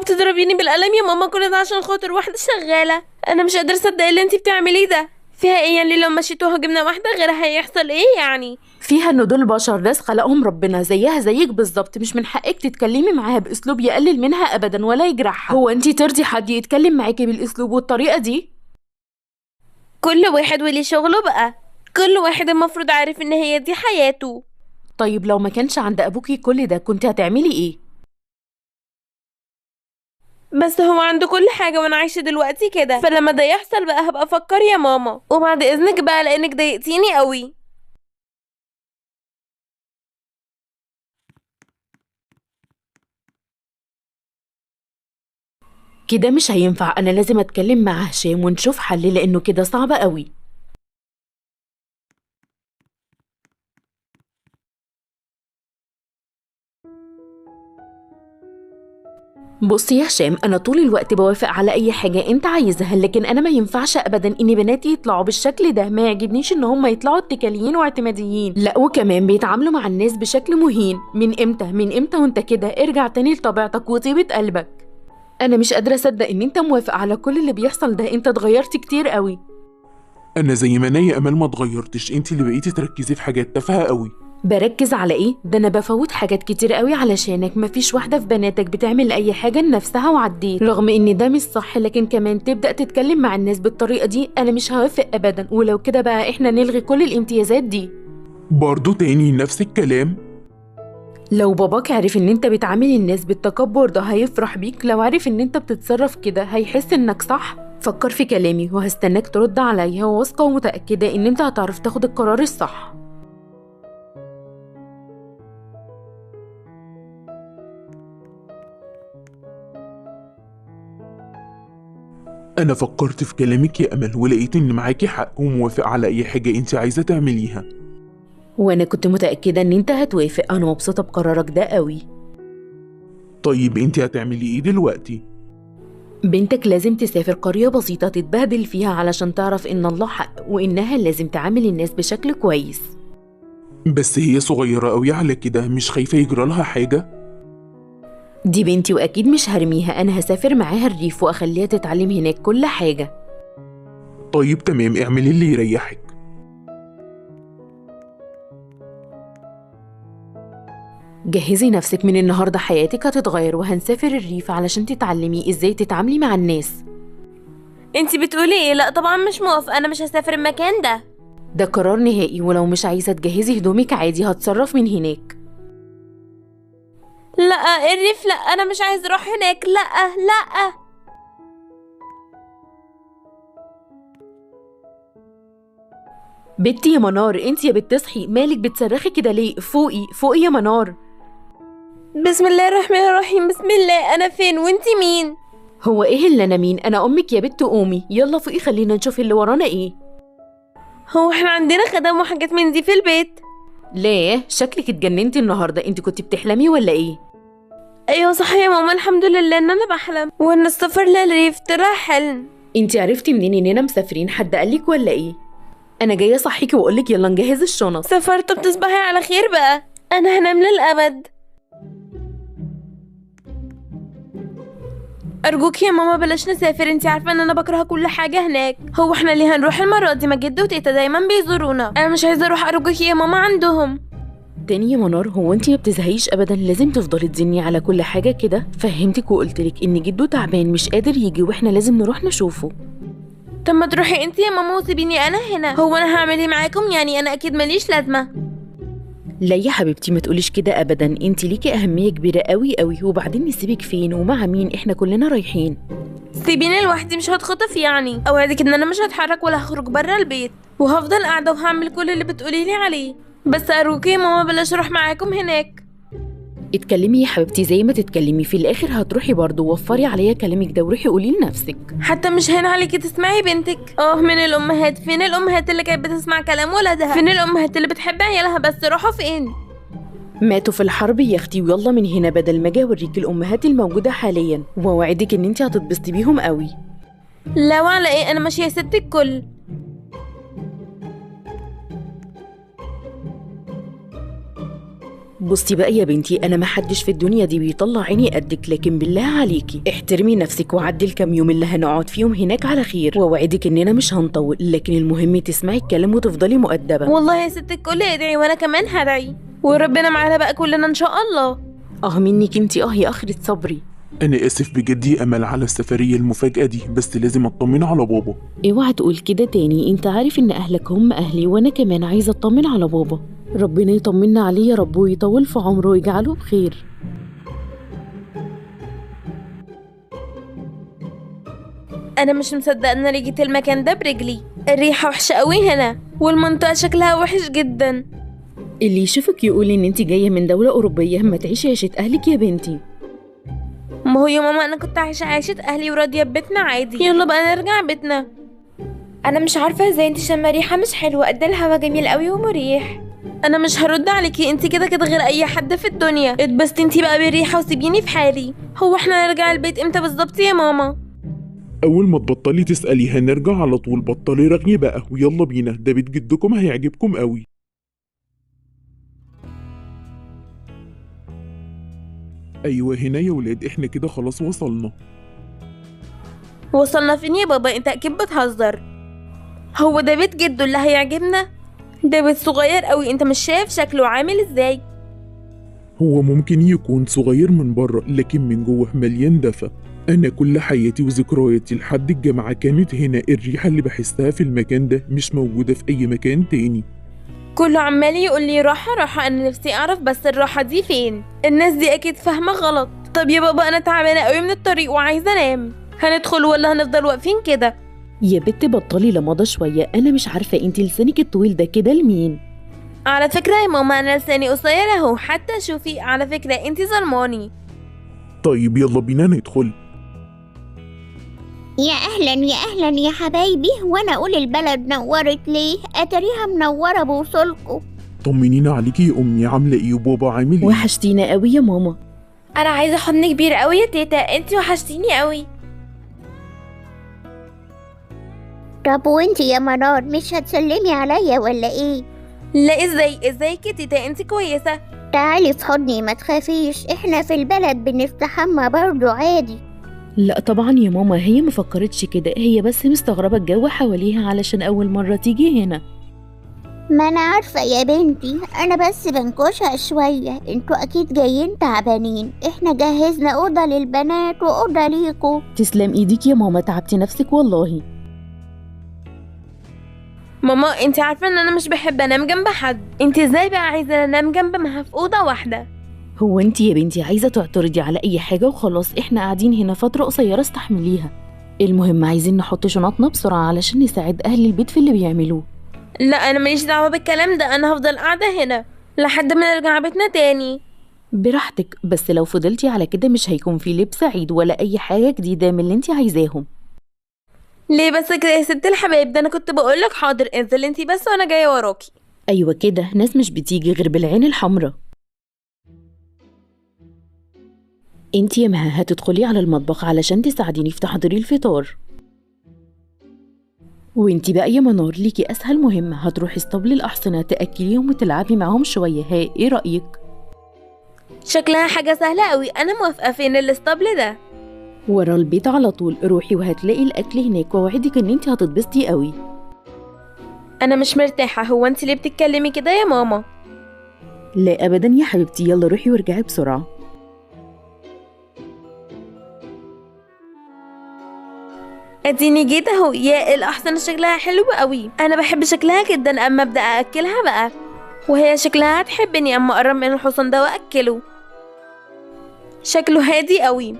بتضربيني بالقلم يا ماما، كل ده عشان خاطر واحده شغاله؟ انا مش قادره اصدق اللي انتي بتعمليه ده. فيها ايه يعني؟ لو مشيتوها جبنا واحده غيرها هيحصل ايه يعني؟
فيها ان دول بشر، ناس خلقهم ربنا زيها زيك بالظبط، مش من حقك تتكلمي معاها باسلوب يقلل منها ابدا ولا يجرحها. هو انتي ترضي حد يتكلم معاكي بالاسلوب والطريقة دي؟
كل واحد وليه شغله بقى. كل واحد المفروض عارف ان هي دي حياته.
طيب لو ما كانش عند ابوكي كل ده كنت هتعملي ايه؟
بس هو عنده كل حاجة وانا عايشة دلوقتي كده، فلما ده يحصل بقى هبقى افكر يا ماما. وبعد اذنك بقى لانك ضايقتيني قوي.
كده مش هينفع، انا لازم اتكلم مع هشام ونشوف حل لانه كده صعب قوي. بصي يا هشام، انا طول الوقت بوافق على اي حاجه انت عايزها، لكن انا ما ينفعش ابدا ان بناتي يطلعوا بالشكل ده. ما يعجبنيش ان هم يطلعوا اتكاليين واعتماديين، لا وكمان بيتعاملوا مع الناس بشكل مهين. من امتى وانت كده؟ ارجع تاني لطبيعتك وطيبه قلبك. انا مش قادره اصدق ان انت موافق على كل اللي بيحصل ده، انت اتغيرت كتير قوي.
انا زي ما انا يا امال ما اتغيرتش، انت اللي بقيتي تركزي في حاجات تافهه قوي.
بركز على ايه؟ ده انا بفوت حاجات كتير قوي علشانك. مفيش واحده في بناتك بتعمل اي حاجه لنفسها وعديت، رغم ان ده مش صح، لكن كمان تبدا تتكلم مع الناس بالطريقه دي. انا مش هوافق ابدا، ولو كده بقى احنا نلغي كل الامتيازات دي.
برضو تاني نفس الكلام؟
لو باباك عرف ان انت بتعامل الناس بالتكبر ده هيفرح بيك، لو عرف ان انت بتتصرف كده هيحس انك صح. فكر في كلامي وهستناك ترد عليا، وواثقه ومتاكده ان انت هتعرف تاخد القرار الصح.
انا فكرت في كلامك يا امل ولقيت ان معاكي حق وموافق على اي حاجه انت عايزه تعمليها.
وانا كنت متاكده ان انت هتوافق. انا مبسوطه بقرارك ده قوي.
طيب انت هتعملي ايه دلوقتي؟
بنتك لازم تسافر قرية بسيطة تتبهدل فيها علشان تعرف إن الله حق، وإنها لازم تعامل الناس بشكل كويس.
بس هي صغيره قوي على كده، مش خايفه يجرى لها حاجه؟
دي بنتي وأكيد مش هرميها، أنا هسافر معاها الريف وأخليها تتعلم هناك كل حاجة.
طيب تمام، اعملي اللي يريحك.
جهزي نفسك، من النهاردة حياتك هتتغير وهنسافر الريف علشان تتعلمي إزاي تتعاملي مع الناس.
انتي بتقولي ايه؟ لا طبعا مش موافقة، انا مش هسافر المكان ده.
ده قرار نهائي، ولو مش عايزة تجهزي هدومك عادي هتصرف من هناك.
لا الريف لا، انا مش عايز اروح هناك. لا.
بنتي يا منار، انت يا بتصحي، مالك بتصرخي كده ليه؟ فوقي يا منار.
بسم الله الرحمن الرحيم. بسم الله. انا فين وانتي مين؟
هو ايه اللي انا مين؟ انا امك يا بت، قومي يلا فوقي خلينا نشوف اللي ورانا ايه.
هو احنا عندنا خدم وحاجات من دي في البيت؟
ليه؟ شكلك اتجننتي النهارده، انت كنت بتحلمي ولا ايه؟
ايوه صح يا ماما، الحمد لله ان انا بحلم وان السفر للريف طلع حلم.
انت عرفتي منين اننا مسافرين؟ حد قالك ولا ايه؟ انا جايه اصحيكي واقولك يلا نجهز الشنط.
سفر؟ طب تصبحي على خير بقى، انا هنام للابد. ارجوك يا ماما بلاش نسافر، انتي عارفه ان انا بكره كل حاجه هناك. هو احنا ليه هنروح المره دي؟ ما جد وتيتا دايما بيزورونا، انا مش عايزه اروح. ارجوك يا ماما عندهم.
تاني يا منار، هو انت ما بتزهقيش ابدا؟ لازم تفضلي تزني على كل حاجه كده؟ فهمتك وقلتلك ان جدو تعبان مش قادر يجي واحنا لازم نروح نشوفه.
طب ما تروحي انتي يا ماما وسيبيني انا هنا. هو انا هعمل ايه معاكم يعني؟ انا اكيد ماليش لازمه.
لا يا حبيبتي ما تقوليش كده ابدا، انت ليكي اهميه كبيره قوي قوي، وبعدين نسيبك فين ومع مين؟ احنا كلنا رايحين.
سيبيني لوحدي، مش هتخطف يعني. اوعدك ان انا مش هتحرك ولا هخرج بره البيت، وهفضل قاعده وهعمل كل اللي بتقولي لي عليه. بس ارجوكي يا ماما بلاش اروح معاكم هناك.
اتكلمي يا حبيبتي زي ما تتكلمي، في الاخر هتروحي برضه. وفري عليا كلامك ده وروحي قولي لنفسك.
حتى مش هين عليكي تسمعي بنتك؟ من الامهات؟ فين الامهات اللي كانت بتسمع كلام ولادها؟ فين الامهات اللي بتحب عيالها؟ بس راحوا فين؟
ماتوا في الحرب يا اختي. ويلا من هنا بدل ما اجي اوريكي الامهات الموجوده حاليا، واوعدك ان انت هتتبسطي بيهم قوي.
لا وعلى ايه، انا ماشيه يا ست الكل.
بصي بقى يا بنتي، انا ما حدش في الدنيا دي بيطلع عيني قدك، لكن بالله عليكي احترمي نفسك وعدي الكام يوم اللي هنقعد فيهم هناك على خير. واوعدك اننا مش هنطول، لكن المهم تسمعي الكلام وتفضلي مؤدبه.
والله يا ست الكل ادعي وانا كمان هدعي، وربنا معانا بقى كلنا ان شاء الله.
منك انت يا اخرة صبري.
انا اسف بجد يا امل على السفريه المفاجاه دي، بس لازم اطمن على بابا.
اوعى تقول كده تاني، انت عارف ان اهلك هم اهلي، وانا كمان عايزه اطمن على بابا. ربنا يطمنا عليه يا رب ويطول في عمره ويجعله بخير.
انا مش مصدقه ان انا جيت المكان ده برجلي. الريحه وحشه قوي هنا، والمنطقه شكلها وحش جدا.
اللي يشوفك يقول ان انت جايه من دوله اوروبيه، ما تعيشي عيشه اهلك يا بنتي.
ما هو يا ماما انا كنت عايشه عيشه اهلي وراضيه ببيتنا عادي. يلا بقى نرجع بيتنا.
انا مش عارفه ازاي انت شم ريحه مش حلوه قد الهوا جميل قوي ومريح.
انا مش هرد عليكي، انت كده كده غير اي حد في الدنيا. اتبسطي انت بقى بالريحه وسيبيني في حالي. هو احنا نرجع البيت امتى بالظبط يا ماما؟
اول ما تبطلي تسالي هنرجع على طول. بطلي رغي بقى ويلا بينا، ده بيت جدكم هيعجبكم قوي. ايوه هنا يا ولاد، احنا كده خلاص وصلنا.
وصلنا فين يا بابا؟ انت اكيد بتهزر. هو ده بيت جدو اللي هيعجبنا؟ ده بيت صغير قوي، انت مش شايف شكله عامل ازاي؟
هو ممكن يكون صغير من بره، لكن من جوه مليان دفى. انا كل حياتي وذكرياتي لحد الجامعه كانت هنا. الريحه اللي بحسها في المكان ده مش موجوده في اي مكان تاني.
كله عمال يقول لي راحه راحه، انا نفسي اعرف بس الراحه دي فين؟ الناس دي اكيد فاهمه غلط. طب يا بابا انا تعبانه قوي من الطريق وعايزه انام، هندخل ولا هنفضل واقفين كده؟
يا بت بطلي لمضة شويه، انا مش عارفه انت لسانك الطويل ده كده لمين؟
على فكره يا ماما انا لساني قصير اهو، حتى شوفي على فكره انت ظلماني.
طيب يلا بينا ندخل.
يا اهلا يا اهلا يا حبايبي، وانا اقول البلد نورت ليه؟ اتاريها منوره بوصولكوا.
طمنينا عليكي يا امي، عامله ايه وبابا عامل ايه؟
وحشتينا قوي يا ماما.
انا عايزه حضن كبير قوي يا تيتا، انت وحشتيني قوي.
طب وانتي يا منار مش هتسلمي عليا ولا ايه؟
لا ازيك يا تيتا؟ انت كويسه؟
تعالي في حضني ما تخافيش، احنا في البلد بنستحمى برضو عادي.
لا طبعا يا ماما، هي ما فكرتش كده، هي بس مستغربه الجو حواليها علشان اول مره تيجي هنا.
ما انا عارفه يا بنتي، انا بس بنكشها شويه، انتوا اكيد جايين تعبانين. احنا جهزنا اوضه للبنات واوضه ليكوا.
تسلم ايديك يا ماما، تعبتي نفسك والله.
ماما انت عارفه ان انا مش بحب انام جنب حد، انت ازاي بقى عايزه انام جنب معاها في اوضه واحده؟
هو انت يا بنتي عايزه تعترضي على اي حاجه وخلاص؟ احنا قاعدين هنا فتره قصيره استحمليها. المهم عايزين نحط شنطنا بسرعه علشان نساعد اهل البيت في اللي بيعملوه.
لا انا ماليش دعوه بالكلام ده، انا هفضل قاعده هنا لحد ما نرجع بيتنا تاني.
براحتك، بس لو فضلتي على كده مش هيكون في لبس عيد ولا اي حاجه جديده من اللي انت عايزاهم.
ليه بس كده يا ست الحبايب؟ ده انا كنت بقولك حاضر انزل انتي بس وانا جايه وراكي.
ايوه كده، ناس مش بتيجي غير بالعين الحمراء. انت يا مها هتدخلي على المطبخ علشان تساعديني في تحضير الفطار. وانتي بقى يا منار ليكي اسهل مهمة، هتروحي اسطبل الاحصنة تاكليهم وتلعبي معاهم شوية. ها ايه رايك؟
شكلها حاجة سهلة قوي، انا موافقة. فين الاسطبل ده؟
ورا البيت على طول، روحي وهتلاقي الاكل هناك، واوعدك ان انتي هتتبسطي قوي.
انا مش مرتاحة. هو انت ليه بتتكلمي كده يا ماما؟
لا ابدا يا حبيبتي، يلا روحي وارجعي بسرعة.
اديني جيت اهو. يا الاحسن شكلها حلو قوي، انا بحب شكلها جدا. اما ابدا اكلها بقى، وهي شكلها هتحبني اما اقرب من الحصان ده واكله. شكله هادي قوي.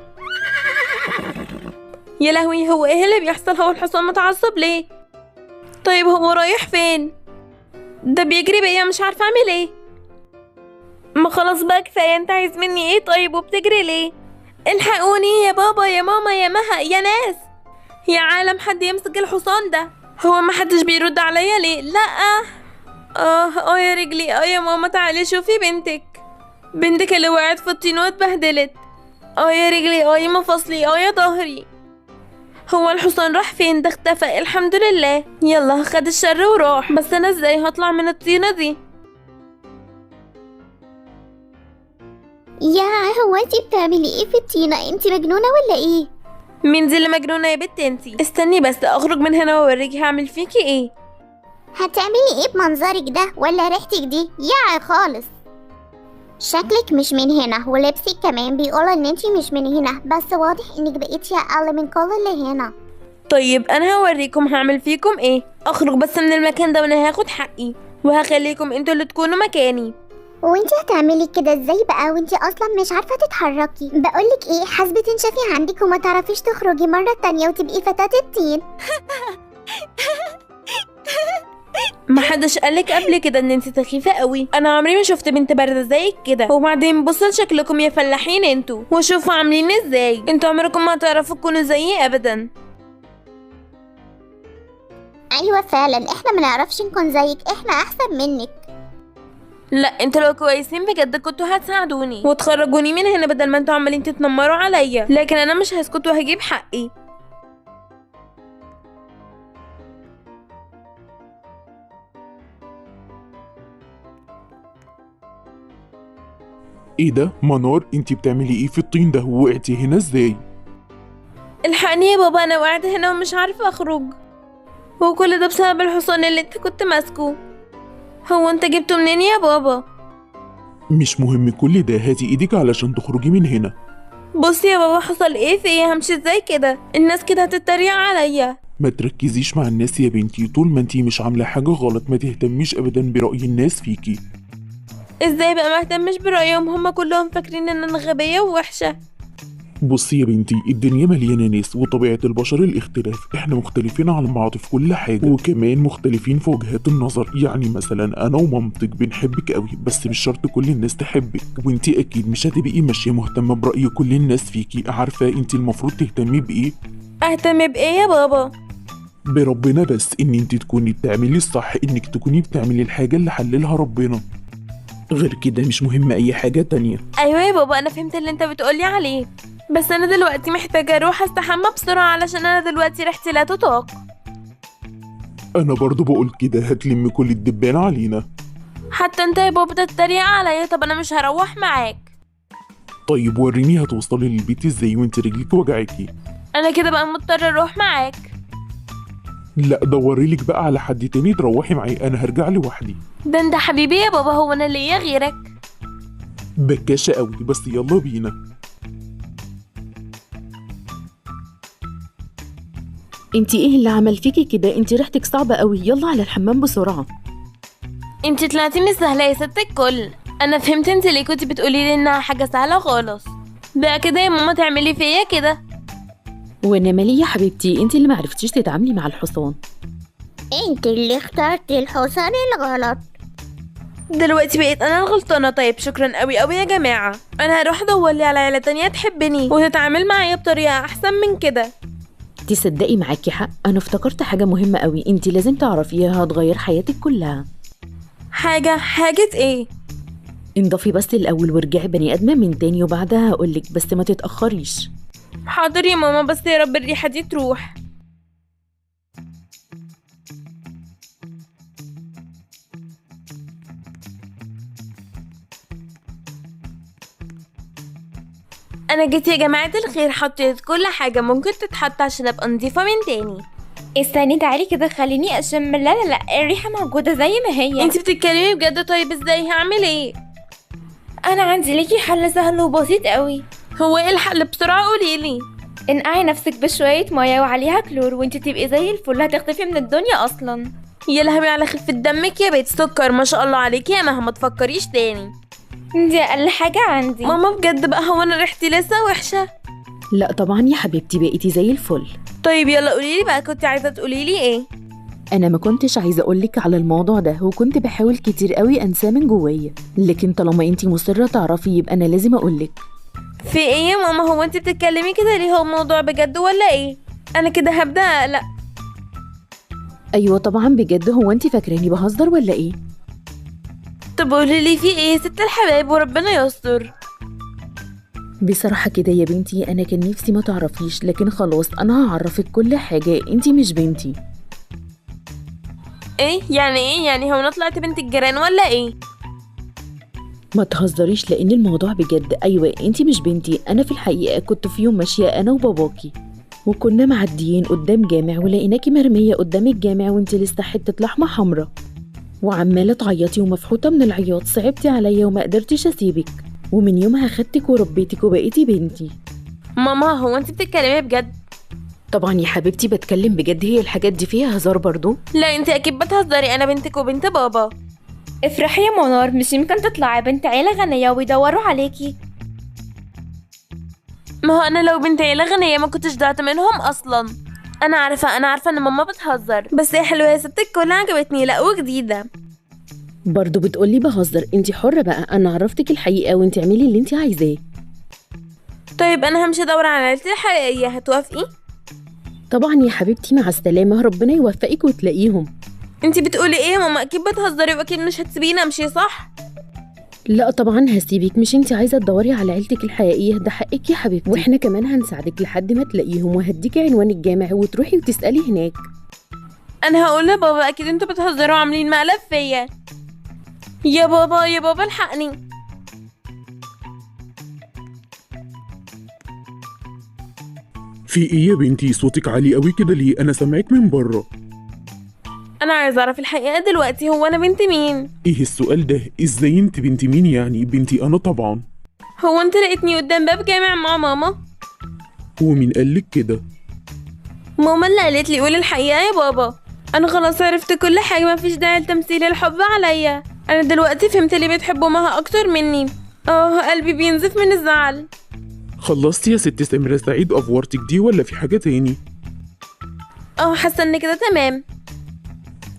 يا لهوي، هو ايه اللي بيحصل؟ هو الحصان متعصب ليه؟ طيب هو رايح فين؟ ده بيجري بيا، مش عارفه اعمل ايه. ما خلاص بقى كفايه، انت عايز مني ايه طيب وبتجري ليه؟ الحقوني يا بابا يا ماما يا مها يا ناس، يا عالم حد يمسك الحصان ده. هو ما حدش بيرد عليا ليه؟ لا. يا رجلي. يا ماما تعالي شوفي بنتك اللي وقعت في الطين واتبهدلت. يا رجلي. يا مفاصلي. يا ظهري. هو الحصان راح فين؟ ده اختفى. الحمد لله. يلا خد الشر وراح. بس انا ازاي هطلع من الطينة دي؟
يا هو انتي بتعملي ايه في الطينة؟ انتي مجنونة ولا ايه؟
مين دي اللي مجنونة يا بنت انتي؟ استني بس اخرج من هنا واوريكي هعمل فيكي ايه.
هتعملي ايه بمنظرك ده ولا ريحتك دي؟ يا خالص، شكلك مش من هنا، ولبسك كمان بيقول ان انتي مش من هنا، بس واضح انك بقيتي اقل من كل اللي هنا.
طيب انا هوريكم هعمل فيكم ايه. اخرج بس من المكان ده وانا هاخد حقي، وهخليكم انتوا اللي تكونوا مكاني.
وانتي هتعملي كده ازاي بقى وانتي اصلا مش عارفة تتحركي؟ بقولك ايه، حاسبة تنشفي عندك وما تعرفيش تخرجي مرة تانية وتبقي فتاة الطين.
ما حدش قالك قبل كده ان انت سخيفة قوي؟ انا عمري ما شفت بنت باردة زيك كده. وبعدين بصوا لشكلكم يا فلاحين انتوا، وشوفوا عاملين ازاي. انتوا عمركم ما هتعرفوا تكونوا زيي ابدا.
ايوه فعلا، احنا ما نعرفش نكون زيك، احنا احسن منك.
لا انتوا لو كويسين بجد كنتوا هتساعدوني وتخرجوني من هنا، بدل ما انتوا عمالين تتنمروا عليا. لكن انا مش هسكت وهجيب حقي.
ايه ده منار، انتي بتعملي ايه في الطين ده؟ وقعتي هنا ازاي؟
الحقني يا بابا، انا وقعت هنا ومش عارفه اخرج، وكل ده بسبب الحصان اللي انت كنت ماسكه. هو انت جبته منين يا بابا؟
مش مهم كل ده، هاتي ايدك علشان تخرجي من هنا.
بص يا بابا، حصل ايه فيا؟ همشي ازاي كده؟ الناس كده هتتريق عليا.
ما تركزيش مع الناس يا بنتي، طول ما انتي مش عامله حاجه غلط ما تهتميش ابدا برأي الناس فيكي.
ازاي بقى ما اهتمش برأيهم؟ هما كلهم فاكرين ان انا غبيه ووحشه.
بصي يا بنتي، الدنيا مليانه ناس، وطبيعه البشر الاختلاف. احنا مختلفين عن بعض في كل حاجه، وكمان مختلفين في وجهات النظر. يعني مثلا انا ومامتك بنحبك قوي، بس مش شرط كل الناس تحبك، وانتي اكيد مش هتبقي ماشيه مهتمه برأي كل الناس فيكي. عارفه انتي المفروض تهتمي بايه؟
اهتم بايه يا بابا؟
بربنا، بس ان انتي تكوني بتعملي الصح، انك تكوني بتعملي الحاجه اللي حللها ربنا. غير كده مش مهم اي حاجه تانية.
ايوه يا بابا، انا فهمت اللي انت بتقولي عليه، بس انا دلوقتي محتاجه اروح استحمى بسرعه علشان انا دلوقتي ريحتي لا تطاق.
انا برضو بقول كده، هتلم كل الدبان علينا.
حتى انت يا بابا تتريق عليا. طب انا مش هروح معاك.
طيب وريني هتوصلي للبيت ازاي وانت رجلك وجعاكي؟
انا كده بقى مضطر اروح معاك.
لا دوريلك بقى على حد تاني تروحي معي، انا هرجع لوحدي.
ده انت حبيبي يا بابا، هو انا ليا غيرك؟
بكاشة قوي، بس يلا بينا.
انتي ايه اللي عمل فيكي كده؟ انتي ريحتك صعبة قوي، يلا على الحمام بسرعة.
انت طلعتي مش سهله يا ست الكل. انا فهمت انت ليه كنت بتقولي لي انها حاجه سهله خالص. بقى كده يا ماما تعملي فيا كده؟
وانا مالي يا حبيبتي، انتي اللي معرفتيش تتعاملي مع الحصان.
انت اللي اخترتي الحصان الغلط.
دلوقتي بقيت انا الغلطانه. طيب شكرا قوي قوي يا جماعه، انا هروح ادور لي على عيله تانية تحبني وتتعامل معايا بطريقه احسن من كده.
تصدقي معاكي حق، انا افتكرت حاجة مهمة قوي انتي لازم تعرفيها، هتغير حياتك كلها.
حاجه ايه؟
انضفي بس الاول وارجعي بني ادمه من تاني وبعدها هقولك، بس ما تتاخريش.
حاضر يا ماما، بس يا رب الريحة دي تروح. انا جيت يا جماعة الخير، حطيت كل حاجة ممكن تتحط عشان ابقى نضيفة من تاني.
استني تعالي كده خليني اشم. لا الريحة موجودة زي ما هي.
انت بتتكلمي بجد؟ طيب ازاي هعمل ايه؟
انا عندي ليكي حل سهل وبسيط قوي.
هو ايه الحل؟ بسرعة قوليلي.
انقعي نفسك بشوية مية وعليها كلور وانت تبقي زي الفل، هتختفي من الدنيا اصلا.
يا لهوي على خفة دمك يا بيت سكر، ما شاء الله عليكي يا مهما تفكريش تاني.
دي اقل حاجة عندي.
ماما بجد بقى، هو انا ريحتي لسه وحشة؟
لا طبعا يا حبيبتي، بقيتي زي الفل.
طيب يلا قوليلي بقى، كنت عايزة تقوليلي ايه؟
انا ما كنتش عايزه اقولك على الموضوع ده، وكنت بحاول كتير قوي انساه من جوايا، لكن طالما انتي مصره تعرفي يبقى انا لازم اقولك.
في ايه يا ماما؟ هو انت بتتكلمي كده ليه؟ هو الموضوع بجد ولا ايه؟ انا كده هبدأ اقلق.
ايوه طبعا بجد، هو انتي فاكراني بهزر ولا ايه؟
طب قوليلي في ايه يا ست الحبايب وربنا يستر.
بصراحه كده يا بنتي، انا كان نفسي ما تعرفيش، لكن خلاص انا هعرفك كل حاجه، انتي مش بنتي.
ايه يعني؟ ايه يعني؟ هو انا طلعت بنت الجيران ولا ايه؟
ما تهزريش، لان الموضوع بجد. ايوه انتي مش بنتي. انا في الحقيقه كنت في يوم ماشيه انا وباباكي، وكنا معديين قدام جامع، ولقيناكي مرميه قدام الجامع وانتي لسه حته لحمه حمرا، وعماله تعيطي ومفحوطه من العياط. صعبتي عليا وما قدرتش اسيبك، ومن يومها خدتك وربيتك وبقيتي بنتي.
ماما هو انت بتتكلمي بجد؟
طبعا يا حبيبتي بتكلم بجد، هي الحاجات دي فيها هزار برضو؟
لا انت اكيد بتهزري، انا بنتك وبنت بابا.
افرحي يا منار، مش يمكن تطلعي بنت عيلة غنية ويدوروا عليكي.
ما هو انا لو بنت عيله غنيه ما كنتش ضعت منهم اصلا. انا عارفه ان ماما بتهزر، بس هي حلوه يا ست الكل، عجبتني، لا وجديده.
برضو بتقولي بهزر؟ انتي حرة بقى، انا عرفتك الحقيقة وانتي اعملي اللي انتي عايزاه.
طيب انا همشي ادور على عيلتي الحقيقيه، هتوافقي؟
طبعا يا حبيبتي، مع السلامة، ربنا يوفقك وتلاقيهم.
انتي بتقولي ايه يا ماما؟ اكيد بتهزري واكيد مش هتسيبيني امشي، صح؟
لا طبعا هسيبك، مش انتي عايزة تدوري على عيلتك الحقيقية؟ ده حقك يا حبيبتي، واحنا كمان هنساعدك لحد ما تلاقيهم، وهديكي عنوان الجامع وتروحي وتسألي هناك.
انا هقول لبابا، اكيد انتوا بتهزروا وعاملين مقلب فيا. يا بابا يا بابا الحقني.
في ايه يا بنتي؟ صوتك عالي قوي كده ليه؟ انا سامعك من بره.
انا عايزه اعرف الحقيقه دلوقتي، هو انا بنت مين؟
ايه السؤال ده؟ ازاي انت بنت مين يعني؟ بنتي انا طبعا.
هو انت لقيتني قدام باب جامع مع ماما؟
ومين قالك كده؟
ماما اللي قالت لي قولي الحقيقه يا بابا. انا خلاص عرفت كل حاجه، مفيش داعي لتمثيل الحب عليا. انا دلوقتي فهمت ليه بتحبوا مها اكتر مني. قلبي بينزف من الزعل.
خلصتي يا ست سميرة سعيد افورتك دي ولا في حاجة تاني؟
حاسه ان كده تمام.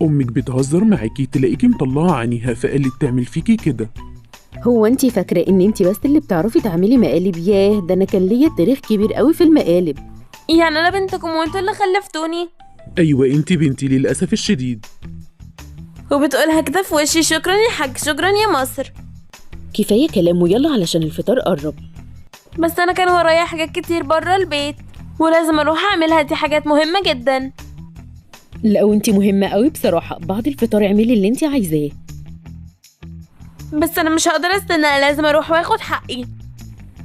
امك بتهزر معاكي، تلاقيكي مطلعة عينيها فقالت تعمل فيكي كده.
هو انتي فاكرة ان انتي بس اللي بتعرفي تعملي مقالب؟ ياه، ده انا كان ليا تاريخ كبير قوي في المقالب.
يعني انا بنتكم وانتوا اللي خلفتوني؟
ايوه انت بنتي للاسف الشديد.
وبتقولها كده في وشي؟ شكرا يا حاج، شكرا يا مصر.
كفاية كلام ويلا علشان الفطار قرب.
بس انا كان ورايا حاجات كتير بره البيت ولازم اروح اعملها، دي حاجات مهمه جدا.
لا وانتي مهمة قوي بصراحة، بعد الفطار اعملي اللي انتي عايزاه.
بس انا مش هقدر استنى، لازم اروح واخد حقي.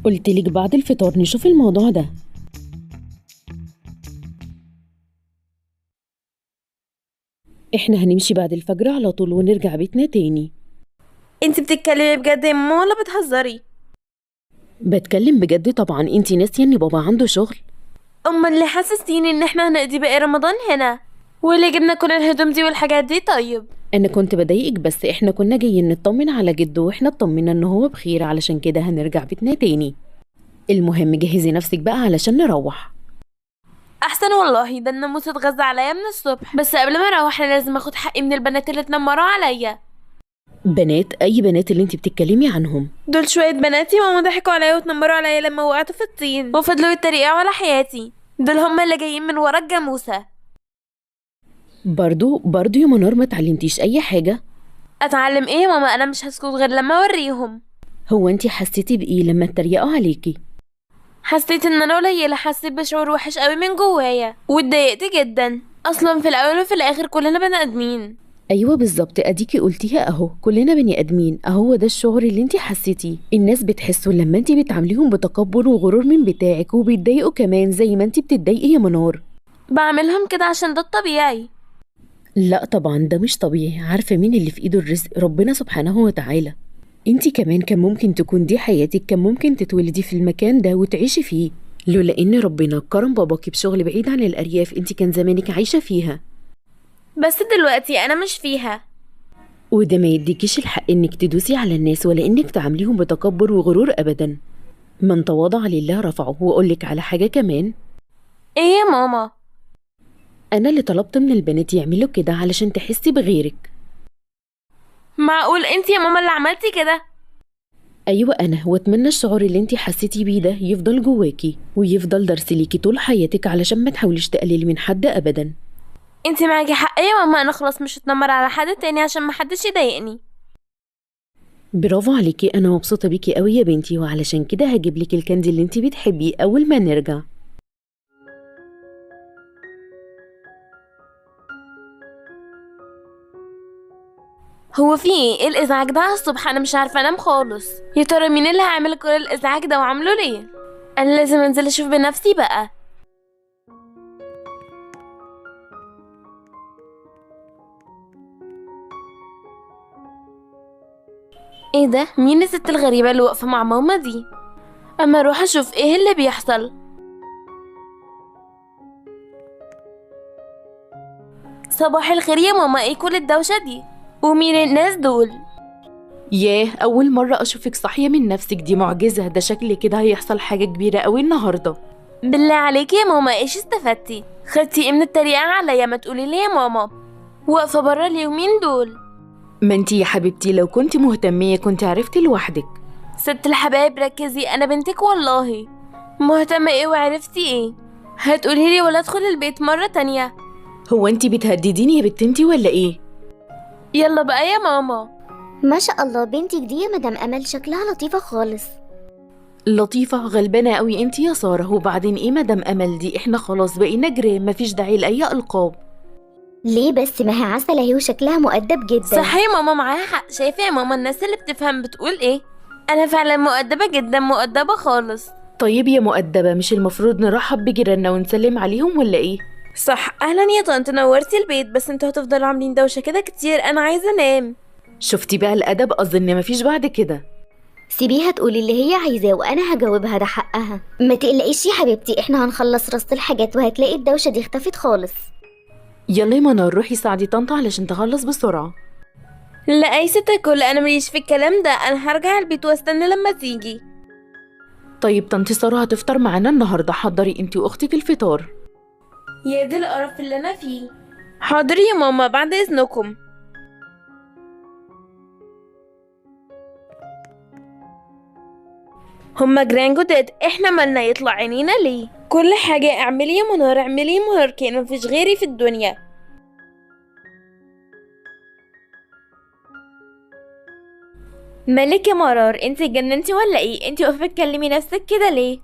قلتلك بعد الفطار نشوف الموضوع ده. احنا هنمشي بعد الفجر على طول ونرجع بيتنا تاني.
انت بتتكلمي بجد يا ماما ولا بتهزري؟
بتكلم بجد طبعا، انتي ناسية ان بابا عنده شغل؟
اما اللي حسستيني ان احنا هنقضي باقي رمضان هنا، وليه جبنا كل الهدوم دي والحاجات دي؟ طيب
انا كنت بضايقك، بس احنا كنا جايين نطمن على جده، واحنا اطمنا ان هو بخير، علشان كده هنرجع بيتنا تاني. المهم جهزي نفسك بقى علشان نروح.
احسن والله، ده الناموس اتغذى عليا من الصبح. بس قبل ما اروح انا لازم اخد حقي من البنات اللي اتنمروا عليا.
بنات؟ اي بنات اللي انتي بتتكلمي عنهم؟
دول شويه بناتي ماما ضحكوا عليا واتنمروا عليا لما وقعت في الطين وفضلوا يتريقوا على حياتي. دول هم اللي جايين من ورا الجاموسه.
برضو يا منار ما اتعلمتيش اي حاجة؟
اتعلم ايه يا ماما؟ انا مش هسكت غير لما اوريهم.
هو انتي حسيتي بايه لما اتريقوا عليكي؟
حسيت ان انا قليله، حسيت بشعور وحش قوي من جوايا واتضايقت جدا. اصلا في الاول وفي الاخر كلنا بني ادمين.
ايوه بالظبط، اديكي قلتيها اهو، كلنا بني ادمين، اهو ده الشعور اللي انتي حسيتيه. الناس بتحسه لما انتي بتعامليهم بتكبر وغرور من بتاعك، وبيتضايقوا كمان زي ما انتي بتتضايقي يا منار.
بعملهم كده عشان ده الطبيعي.
لا طبعا ده مش طبيعي، عارفه مين اللي في ايده الرزق؟ ربنا سبحانه وتعالى. انتي كمان كان ممكن تكون دي حياتك، كان ممكن تتولدي في المكان ده وتعيشي فيه، لولا ان ربنا كرم باباكي بشغل بعيد عن الارياف انتي كان زمانك عايشه فيها.
بس دلوقتي انا مش فيها.
وده ما يديكيش الحق انك تدوسي على الناس ولا انك تعامليهم بتكبر وغرور ابدا. من تواضع لله رفعه. واقولك على حاجه كمان،
ايه يا ماما؟
انا اللي طلبت من البنات يعملوا كده علشان تحسي بغيرك.
معقول انت يا ماما اللي عملتي كده؟
ايوه انا، واتمنى الشعور اللي انتي حسيتي بيه ده يفضل جواكي ويفضل درس ليكي طول حياتك، علشان ما تحاوليش تقللي من حد ابدا.
انت معاكي حق يا ماما، انا خلاص مش هتنمر على حد تاني عشان محدش يضايقني.
برافو عليكي، انا مبسوطه بيكي قوي يا بنتي، وعلشان كده هجيبلك الكاندي اللي انتي بتحبيه اول ما نرجع.
هو في ايه الازعاج ده على الصبح؟ انا مش عارفه انام خالص. يا ترى مين اللي هيعمل كل الازعاج ده وعامله ليه؟ انا لازم انزل اشوف بنفسي بقى. ايه ده؟ مين الست الغريبه اللي واقفه مع ماما دي؟ اما اروح اشوف ايه اللي بيحصل. صباح الخير يا ماما، ايه كل الدوشه دي؟ ومين الناس دول؟
ياه، اول مره اشوفك صاحيه من نفسك، دي معجزه، ده شكل كده هيحصل حاجه كبيره قوي النهارده.
بالله عليكي يا ماما ايش استفدتي؟ خدتي ايه من التريقه عليا؟ ما تقولي لي يا ماما. واقفه بره اليومين دول.
ما انتي يا حبيبتي لو كنت مهتميه كنت عرفتي لوحدك.
ست الحبايب ركزي، انا بنتك والله. مهتمه ايه وعرفتي ايه؟ هتقولي لي ولا ادخل البيت مره تانية؟
هو انتي بتهدديني يا بنت انتي ولا ايه؟
يلا بقى يا ماما.
ما شاء الله بنتك دي يا مدام امل شكلها لطيفة خالص.
لطيفه؟ غلبانه قوي انتي يا ساره. وبعدين ايه مدام امل دي؟ احنا خلاص بقينا جيران، مفيش داعي لاي القاب.
ليه بس؟ ما هي عسل اهي وشكلها مؤدب جدا.
صح يا ماما، معاها حق. شايفه يا ماما الناس اللي بتفهم بتقول ايه؟ انا فعلا مؤدبه جدا، مؤدبه خالص.
طيب يا مؤدبه، مش المفروض نرحب بجيراننا ونسلم عليهم ولا ايه؟
صح. اهلا يا طنط، نورتي البيت، بس انتوا هتفضلوا عاملين دوشه كده كتير، انا عايزه انام.
شفتي بقى الادب؟ اظن مفيش بعد كده.
سيبيها تقولي اللي هي عايزاه وانا هجاوبها، ده حقها. ما تقلقيش يا حبيبتي، احنا هنخلص رص الحاجات وهتلاقي الدوشة دي اختفت خالص.
يلا يا منار روحي ساعدي طنط علشان تخلص بسرعه.
لا اي ست الكل، انا ماليش في الكلام ده، انا هرجع البيت واستنى لما تيجي.
طيب طنط ساره هتفطر معانا النهارده، حضري انتي واختك الفطار.
يا دي القرف اللي انا فيه. حاضر يا ماما، بعد اذنكم. هما جيران جداد، احنا مالنا يطلع عينينا ليه؟ كل حاجة اعملي يا منار، اعملي يا منار، كأن مفيش غيري في الدنيا.
مالك يا مرار؟ انت اتجننتي ولا ايه؟ انت واقفه تكلمي نفسك كده ليه؟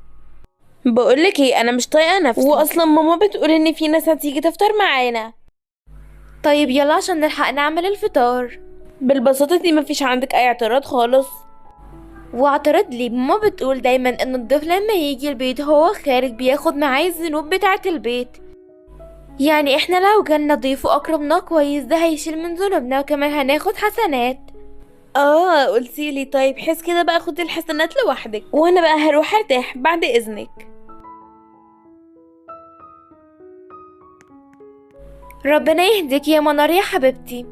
بقولك ايه، انا مش طايقة نفسي، واصلا ماما بتقول ان في ناس هتيجي تفطر معانا.
طيب يلا عشان نلحق نعمل الفطار.
بالبساطة دي مفيش عندك اي اعتراض خالص؟
واعترض لي؟ ماما بتقول دايما ان الضيف لما يجي البيت هو خارج بياخد معاه الذنوب بتاعة البيت، يعني احنا لو جالنا ضيف واكرمناه كويس ده هيشيل من ذنوبنا وكمان هناخد حسنات.
قلتيلي. طيب حس كده بقى، خدي الحسنات لوحدك وانا بقى هروح ارتاح بعد اذنك.
ربنا يهديك يا منار يا حبيبتي.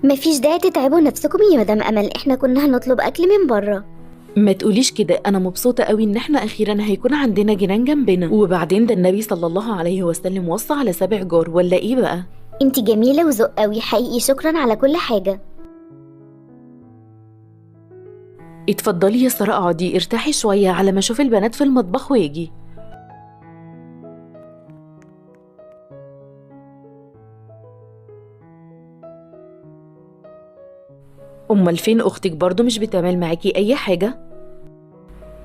مفيش داعي تتعبوا نفسكم يا مدام امل، احنا كنا هنطلب اكل من بره.
ما تقوليش كده، انا مبسوطه قوي ان احنا اخيرا هيكون عندنا جيران جنبنا، وبعدين ده النبي صلى الله عليه وسلم وصى على 7 جار، ولا ايه بقى؟
انتي جميلة وذوق قوي حقيقي، شكرا على كل حاجة.
اتفضلي يا ساره اقعدي ارتاحي شويه على ما اشوف البنات في المطبخ واجي. امال فين اختك؟ برضو مش بتعمل معاكي اي حاجة؟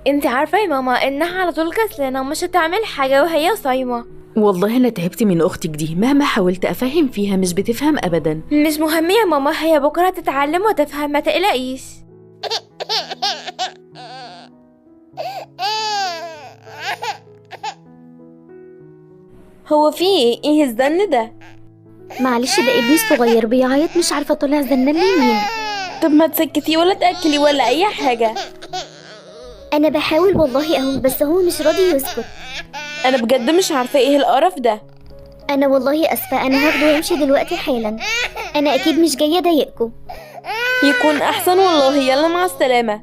انت عارفة يا ماما انها على طول كسلانة ومش هتعمل حاجة وهي صايمة.
والله انا تعبت من اختك دي، مهما حاولت افهم فيها مش بتفهم ابدا.
مش مهم يا ماما، هي بكرة تتعلم وتفهم، ما تقلقيش.
هو في ايه الزن ده؟
معلش ده ابني الصغير بيعيط، مش عارفة طلع زنان لمين.
طب ما تسكتيه ولا تاكلي ولا اي حاجه.
انا بحاول والله اهو، بس هو مش راضي يسكت.
انا بجد مش عارفه ايه القرف ده.
انا والله اسفة، انا هاخده وامشي دلوقتي حالا. انا اكيد مش جاية اضايقكم.
يكون احسن والله. يلا مع السلامه.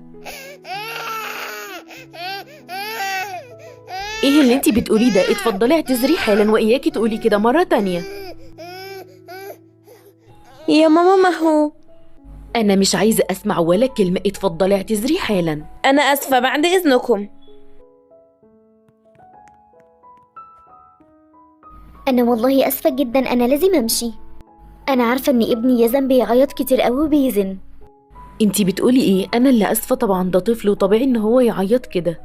ايه اللي انتي بتقوليه ده؟ اتفضلي اعتذري حالا، واياكي تقولي كده مرة تانية.
يا ماما ما هو
انا مش عايزة اسمع ولا كلمة، اتفضلي اعتذري حالا.
انا اسفه، بعد اذنكم.
انا والله اسفة جدا، انا لازم امشي. انا عارفة ان ابني يزن بيعيط كتير قوي وبيزن.
انتي بتقولي ايه؟ انا اللي اسفة طبعا، ده طفل وطبيعي ان هو يعيط كده.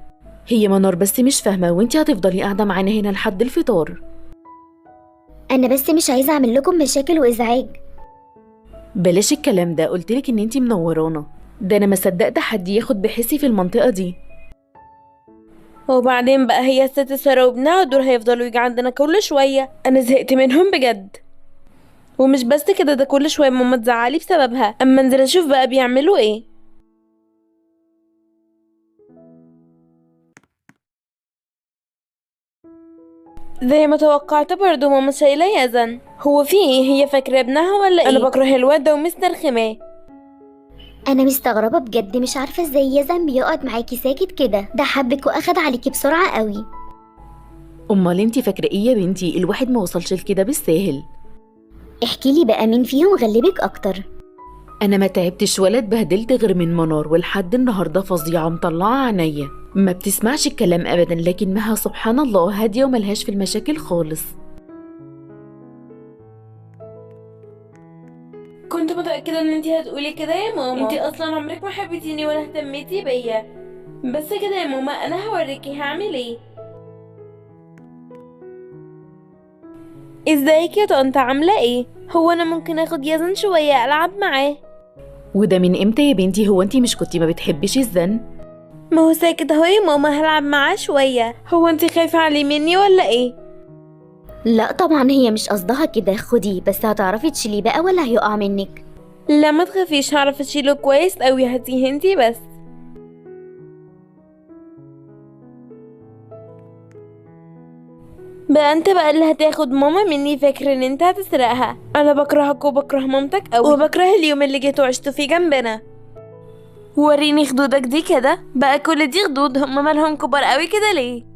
هي منار بس مش فاهمة، وانتي هتفضلي قاعدة معانا هنا لحد الفطار.
انا بس مش عايزة اعمل لكم مشاكل وازعاج.
بلاش الكلام ده، قلتلك ان انتي منورانا. ده انا ما صدقت حد ياخد بحسي في المنطقة دي.
وبعدين بقى هي الست سارة وابنها دول هيفضلوا يجي عندنا كل شويه. انا زهقت منهم بجد. ومش بس كده، ده كل شويه ماما تزعلي بسببها. اما انزل اشوف بقى بيعملوا ايه. زي ما توقعت برضه ماما شايله يزن. هو في ايه؟ هي فاكره ابنها ولا ايه؟ انا بكره الواد ده ومسترخماه.
انا مستغربة بجد، مش عارفة ازاي يزن بيقعد معاكي ساكت كده. ده حبك واخد عليكي بسرعة قوي.
امال انتي فاكرة ايه يا بنتي؟ الواحد ما وصلش لكده بالساهل.
احكيلي بقى مين فيهم غلبك اكتر.
انا ما تعبتش ولا اتبهدلت غير من منار، ولحد النهارده فظيعه مطلعه عينيا، ما بتسمعش الكلام ابدا، لكن مها سبحان الله هاديه وملهاش في المشاكل خالص.
كنت متأكدة ان انتي هتقولي كده يا ماما. انتي اصلا عمرك ما حبيتيني ولا اهتميتي بيا. بس كده يا ماما، انا هوريكي هعمل ايه. ازيك يا طنط، عاملة ايه؟ هو انا ممكن اخد يزن شوية العب معاه؟
وده من امتى يا بنتي؟ هو انتي مش كنتي ما بتحبيش الزن؟
ما هو ساكت اهو يا ماما، هلعب معاه شوية. هو انتي خايفة عليه مني ولا ايه؟
لا طبعا هي مش قصدها كده، خديه بس هتعرفي تشيليه بقى ولا هيقع منك؟
لا ما تخافيش، هعرف اشيله كويس قوي. هاتيه انتي بس. بقى انت بقى اللي هتاخد ماما مني، فاكر ان انت هتسرقها. انا بكرهك وبكره مامتك قوي، وبكره اليوم اللي جيتوا عشتوا فيه جنبنا. وريني خدودك دي كده بقى، كل دي خدود، هم مالهم كبار قوي كده ليه؟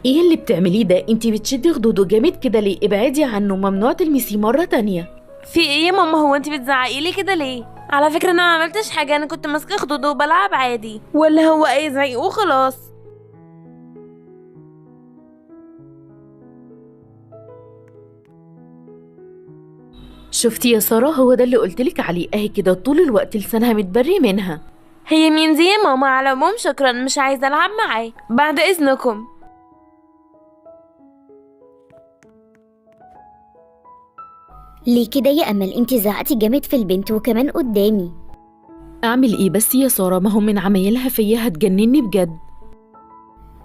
ايه اللي بتعمليه ده؟ انتي بتشدي خدوده جامد كده ليه؟ ابعدي عنه، ممنوع تلمسيه مره تانية.
في ايه يا ماما؟ هو انت بتزعقي لي كده ليه؟ على فكره انا ما عملتش حاجه، انا كنت ماسكه خدوده وبلعب عادي. ولا هو اي زعيق وخلاص؟
شفتي يا ساره؟ هو ده اللي قلتلك عليه، اهي كده طول الوقت لسانها متبري منها.
هي مين دي يا ماما؟ على العموم شكرا، مش عايزه العب معاه، بعد اذنكم.
ليه كده يا امل؟ انتي زعقتي جامد في البنت وكمان قدامي.
اعمل ايه بس يا ساره؟ ما هم من عمايلها فيا هتجنني بجد.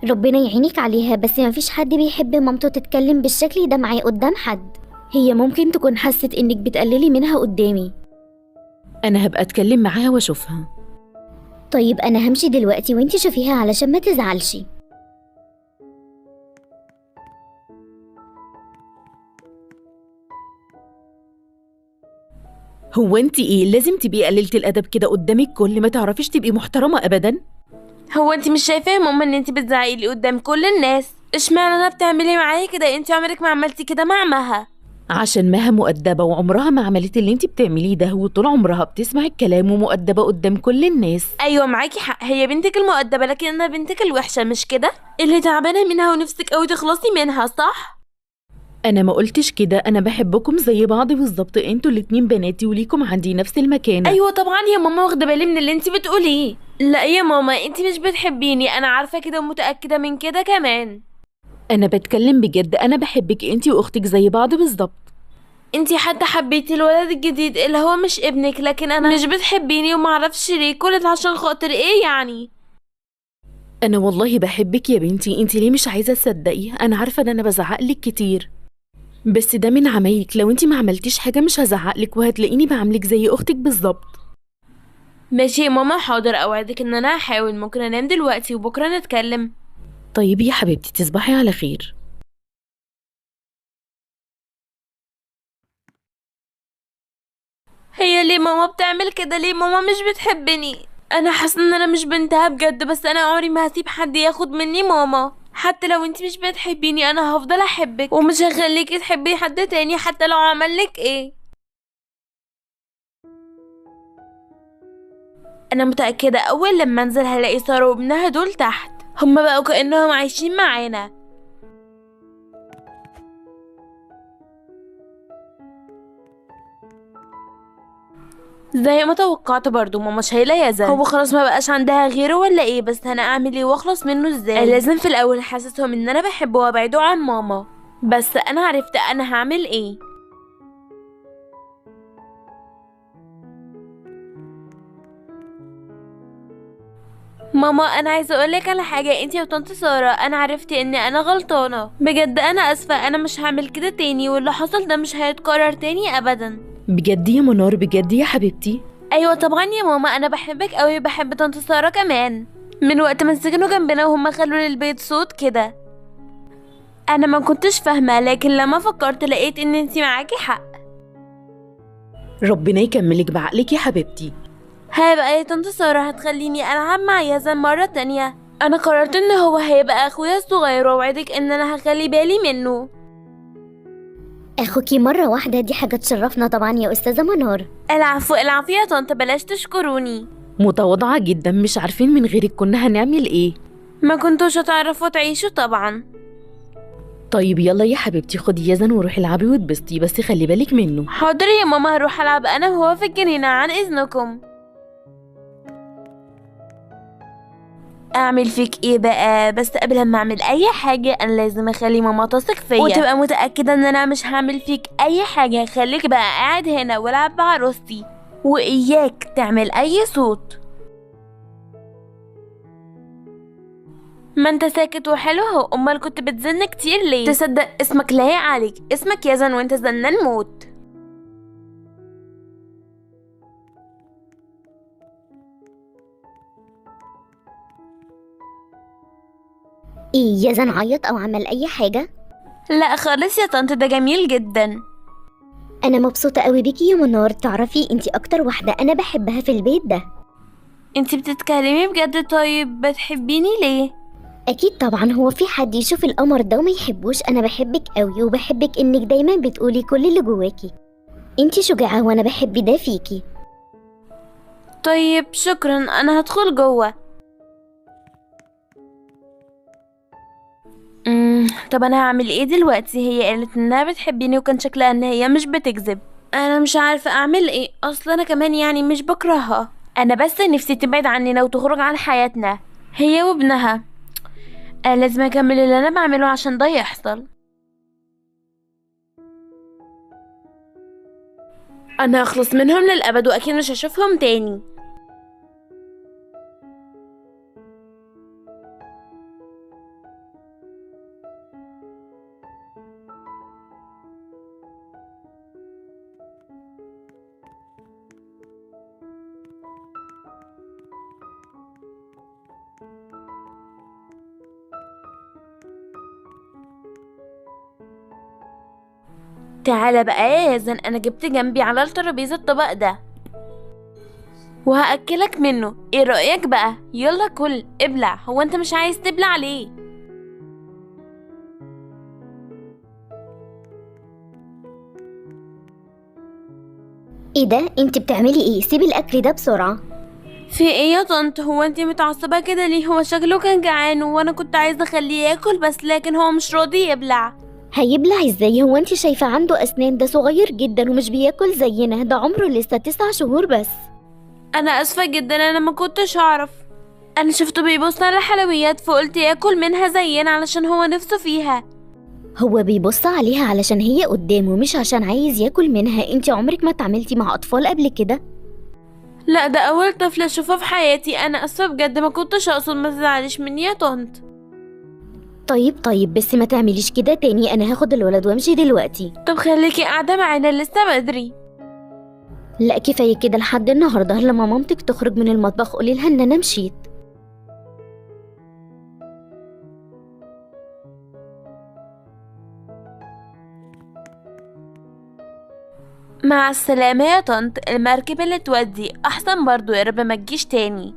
ربنا يعينك عليها، بس مفيش حد بيحب مامته تتكلم بالشكل ده معاه قدام حد. هي ممكن تكون حست انك بتقللي منها قدامي.
انا هبقى اتكلم معاها واشوفها.
طيب انا همشي دلوقتي وانتي شوفيها علشان ما تزعلش.
هو انت ايه؟ لازم تبقي قليلة الادب كده قدام الكل؟ ما تعرفيش تبقي محترمة ابدا؟
هو انت مش شايفه يا ماما ان انت بتزعقي لي قدام كل الناس؟ اشمعنى انا بتعملي معايا كده؟ انت عمرك ما عملتي كده مع مها.
عشان مها مؤدبة وعمرها ما عملت اللي انت بتعمليه ده، وطول عمرها بتسمع الكلام ومؤدبة قدام كل الناس.
ايوه معاكي حق، هي بنتك المؤدبه، لكن انا بنتك الوحشه مش كده اللي تعبانه منها ونفسك قوي تخلصي منها، صح؟
انا ما قلتش كده، انا بحبكم زي بعض بالظبط، انتوا الاتنين بناتي وليكم عندي نفس المكانة.
ايوه طبعا يا ماما، واخده بالي من اللي انت بتقوليه. لا يا ماما، انت مش بتحبيني، انا عارفه كده ومتاكده من كده كمان.
انا بتكلم بجد، انا بحبك انتي واختك زي بعض بالظبط.
انت حتى حبيتي الولد الجديد اللي هو مش ابنك، لكن انا مش بتحبيني ومعرفش ليه، كل ده عشان خاطر ايه يعني؟
انا والله بحبك يا بنتي، انتي ليه مش عايزة تصدقي؟ انا عارفة ان انا بزعقلك كتير، بس ده من عمايلك. لو انتي ما عملتيش حاجة مش هزعقلك وهتلاقيني بعملك زي اختك بالظبط.
ماشي يا ماما، حاضر، اوعدك ان انا هحاول. ممكن انام دلوقتي وبكره نتكلم.
طيب يا حبيبتي، تصبحي على خير.
هي ليه ماما بتعمل كده؟ ليه ماما مش بتحبني؟ انا حاسه ان انا مش بنتها بجد، بس انا عمري ما هسيب حد ياخد مني ماما. حتى لو انت مش بتحبيني انا هفضل احبك، ومش هخليكي تحبي حد تاني حتى لو عملك ايه. انا متاكده اول لما انزل هلاقي ساره وابنها دول تحت، هما بقوا كانهم عايشين معانا. زي ما توقعت برضو ماما شايله يزن. هو خلاص ما بقاش عندها غيره ولا ايه؟ بس انا اعمل ايه واخلص منه ازاي؟ لازم في الاول احسسهم ان انا بحبه وابعده عن ماما. بس انا عرفت انا هعمل ايه. ماما انا عايزه اقولك على حاجه، انتي وطنط ساره، انا عرفت ان انا غلطانه بجد. انا اسفه، انا مش هعمل كده تاني، واللي حصل ده مش هيتكرر تاني ابدا.
بجد يا منار؟ بجد يا حبيبتي؟
ايوه طبعا يا ماما، انا بحبك قوي، بحب طنط ساره كمان. من وقت ما سكنوا جنبنا وهم خلوا للبيت صوت كده. انا ما كنتش فاهمه، لكن لما فكرت لقيت ان انتي معاكي حق.
ربنا يكملك بعقلك يا حبيبتي.
ها بقى يا طنط ساره، هتخليني العب مع يزن مره تانية؟ انا قررت ان هو هيبقى اخويا الصغير، واوعدك ان انا هخلي بالي منه.
اخوكي مرة واحدة دي حاجة تشرفنا طبعا يا استاذة منار.
العفو العفو يا طنط، بلاش تشكروني.
متواضعة جدا، مش عارفين من غيرك كنا هنعمل ايه.
ما كنتوش هتعرفوا تعيشوا طبعا.
طيب يلا يا حبيبتي، خدي يزن وروحي العبي واتبسطي، بس خلي بالك منه.
حاضر يا ماما، هروح العب انا وهو في الجنينه، عن اذنكم. اعمل فيك ايه بقى؟ بس قبل ما اعمل اي حاجه انا لازم اخلي ماما تثق فيا وتبقى متاكده ان انا مش هعمل فيك اي حاجه. خليك بقى قاعد هنا والعب بعروستي، واياك تعمل اي صوت. ما انت ساكت وحلو اهو، امال كنت بتزن كتير ليه؟ تصدق اسمك لايق عليك، اسمك يزن وانت زنان موت.
ايه يزن عيط او عمل اي حاجة؟
لا خالص يا طنط، ده جميل جدا.
انا مبسوطة قوي بيكي يا منار، تعرفي انتي اكتر واحدة انا بحبها في البيت ده.
انتي بتتكلمي بجد؟ طيب بتحبيني ليه؟
اكيد طبعا، هو في حد يشوف القمر ده وما يحبوش؟ انا بحبك قوي، وبحبك انك دايما بتقولي كل اللي جواكي. انتي شجاعة وانا بحب ده فيكي.
طيب شكرا، انا هدخل جوه. طب انا هعمل ايه دلوقتي؟ هي قالت انها بتحبيني وكان شكلها ان هي مش بتكذب. انا مش عارفه اعمل ايه، اصلا انا كمان يعني مش بكرهها، انا بس نفسي تبعد عننا وتخرج عن حياتنا هي وابنها. انا لازم اكمل اللي انا بعمله عشان ده يحصل. انا هخلص منهم للابد واكيد مش هشوفهم تاني. تعالى بقى يا يزن، انا جبت جنبي على الترابيزه الطبق ده وهاكلك منه، ايه رايك بقى؟ يلا كل ابلع. هو انت مش عايز تبلع ليه؟
ايه ده؟ انتي بتعملي ايه؟ سيبي الاكل ده بسرعة.
في ايه يا طنط؟ هو انت متعصبه كده ليه؟ هو شكله كان جعان وانا كنت عايزه اخليه ياكل بس، لكن هو مش راضي يبلع.
هيبلع ازاي؟ هو انت شايفة عنده اسنان؟ ده صغير جدا ومش بياكل زينا، ده عمره لسه 9 شهور بس.
انا اسفة جدا، انا ما كنتش اعرف. انا شفته بيبص على حلويات فقلت ياكل منها زينا علشان هو نفسه فيها.
هو بيبص عليها علشان هي قدامه مش عشان عايز ياكل منها. انت عمرك ما اتعاملتي مع اطفال قبل كده؟
لا، ده اول طفل اشوفه في حياتي. انا اسفة بجد، ما كنتش اقصد، ما تزعليش مني يا طنط.
طيب بس ما تعمليش كده تاني. انا هاخد الولد وامشي دلوقتي.
طب خليكي قاعدة معانا، لسه بدري.
لا كفاية كده لحد النهاردة. لما مامتك تخرج من المطبخ قولي لها ان انا مشيت.
مع السلامة يا طنط، المركب اللي تودي احسن برضو، يا رب ما تجيش تاني.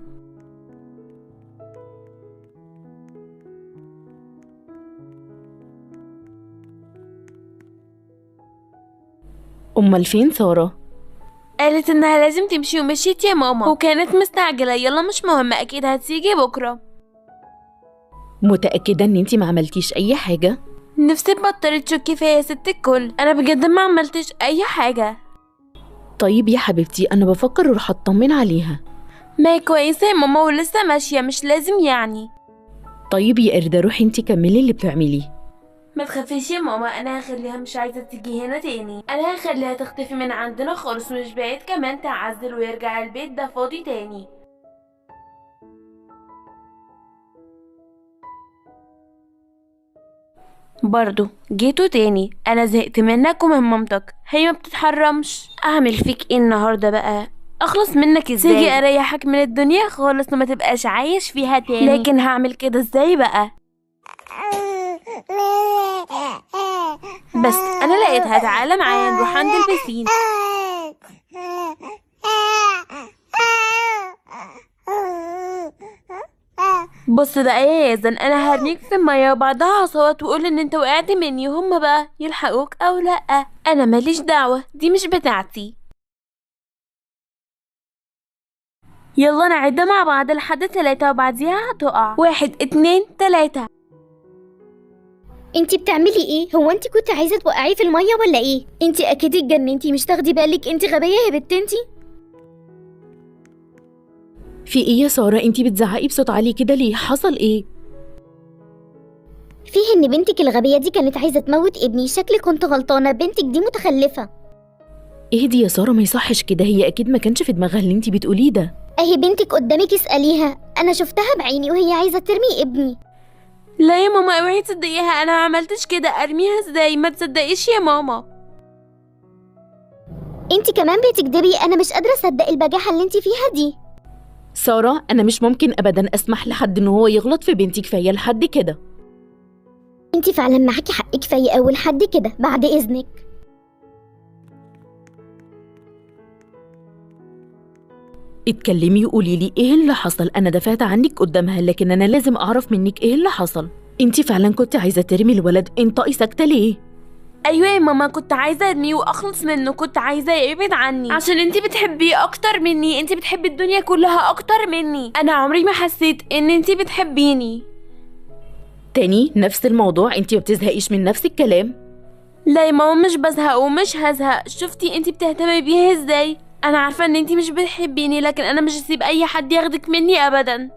امال فين ساره؟
قالت انها لازم تمشي ومشيت يا ماما، وكانت مستعجلة. يلا مش مهم، اكيد هتيجي بكرة.
متاكده ان انتي ما عملتيش اي حاجه؟
نفسي تبطلي تشكي فيا يا ست الكل، انا بجد ما عملتش اي حاجة.
طيب يا حبيبتي انا بفكر اروح اطمن عليها.
ما هي كويسة يا ماما ولسه ماشية، مش لازم يعني.
طيب يا قردة روحي انتي كملي اللي بتعمليه.
ما تخافيش يا ماما، انا هخليها مش عايزة تيجي هنا تاني. انا هخليها تختفي من عندنا خالص، مش بعيد كمان تعزل ويرجع البيت ده فاضي تاني. برضو جيتوا تاني، انا زهقت منك ومن مامتك، هي ما بتتحرمش. اعمل فيك ايه النهارده بقى؟ اخلص منك ازاي؟ تيجي اريحك من الدنيا خالص وما تبقاش عايش فيها تاني. لكن هعمل كده ازاي بقى؟ بس انا لقيتها، تعالى معايا نروح عند البسين. بص بقى يا يزن، انا هرميك في الميه وبعدها هصوت واقول ان انت وقعت مني، وهم بقى يلحقوك او لا. انا ماليش دعوه، دي مش بتاعتي. يلا نعد مع بعض لحد 3 وبعديها هتقع. 1 2 3.
انتي بتعملي ايه؟ هو انتي كنت عايزة توقعيه في المية ولا ايه؟ انتي اكيد اتجننتي، مش تاخدي بالك؟ انتي غبية يا بت انتي.
في ايه يا ساره؟ انتي بتزعقي بصوت عالي كده ليه؟ حصل ايه؟
فيه ان بنتك الغبية دي كانت عايزة تموت ابني. شكلي كنت غلطانة، بنتك دي متخلفة.
اهدي يا ساره، ما يصحش كده. هي اكيد ما كانش في دماغها اللي انتي بتقوليه ده.
اهي بنتك قدامك، اسأليها. انا شفتها بعيني وهي عايزة ترمي ابني.
لا يا ماما اوعي تصدقيها، انا ما عملتش كده. ارميها ازاي؟ ما تصدقيش يا ماما.
انتي كمان بتكدبي. انا مش قادرة اصدق البجاحة اللي انتي فيها دي.
ساره انا مش ممكن ابدا اسمح لحد ان هو يغلط في بنتي، كفايه لحد كده.
انتي فعلا معاكي حق، كفاية اول حد كده. بعد اذنك.
اتكلمي وقولي لي ايه اللي حصل. انا دافعت عنك قدامها، لكن انا لازم اعرف منك ايه اللي حصل. انتي فعلا كنت عايزه ترمي الولد؟ انطقي ساكته ليه؟
ايوه يا ماما، كنت عايزه ارميه واخلص منه، كنت عايزه يبعد عني عشان انتي بتحبيه اكتر مني. انتي بتحبي الدنيا كلها اكتر مني. انا عمري ما حسيت ان انتي بتحبيني.
تاني نفس الموضوع؟ انتي ما بتزهقيش من نفس الكلام؟
لا يا ماما، مش بزهق ومش هزهق. شفتي انتي بتهتمي بيها ازاي؟ انا عارفه ان انتي مش بتحبيني، لكن انا مش هسيب اي حد ياخدك مني ابدا.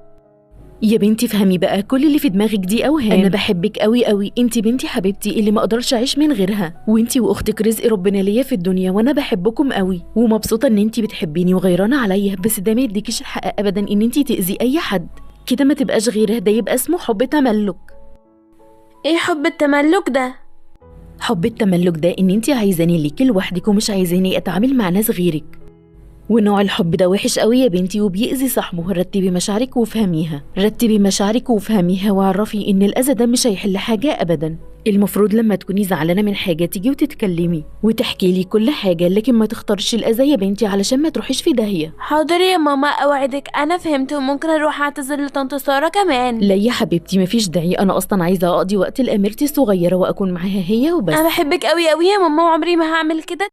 يا بنتي فهمي بقى، كل اللي في دماغك دي اوهام. انا بحبك قوي قوي، انتي بنتي حبيبتي اللي ما اقدرش اعيش من غيرها، وانتي واختك رزق ربنا ليا في الدنيا، وانا بحبكم قوي ومبسوطه ان انتي بتحبيني وغيرانه عليا. بس ده ما يديكيش الحق ابدا ان انتي تاذي اي حد كده. ما تبقاش غيره، ده يبقى اسمه حب تملك.
ايه حب التملك ده؟
حب التملك ده ان انتي عايزاني ليكي لوحدك ومش عايزاني اتعامل مع ناس غيرك. ونوع الحب ده وحش قوي يا بنتي وبيأذي صاحبه. رتبي مشاعرك وافهميها، رتبي مشاعرك وافهميها، واعرفي ان الاذى ده مش هيحل حاجه ابدا. المفروض لما تكوني زعلانه من حاجه تيجي وتتكلمي وتحكي لي كل حاجه، لكن ما تختارش الاذى يا بنتي علشان ما تروحيش في داهيه.
حاضر يا ماما، اوعدك انا فهمت، وممكن اروح اعتذر لطنط ساره كمان.
لا يا حبيبتي مفيش داعي، انا اصلا عايزه اقضي وقت لاميرتي الصغيره واكون معاها هي وبس.
انا بحبك قوي قوي يا ماما، وعمري ما هعمل كده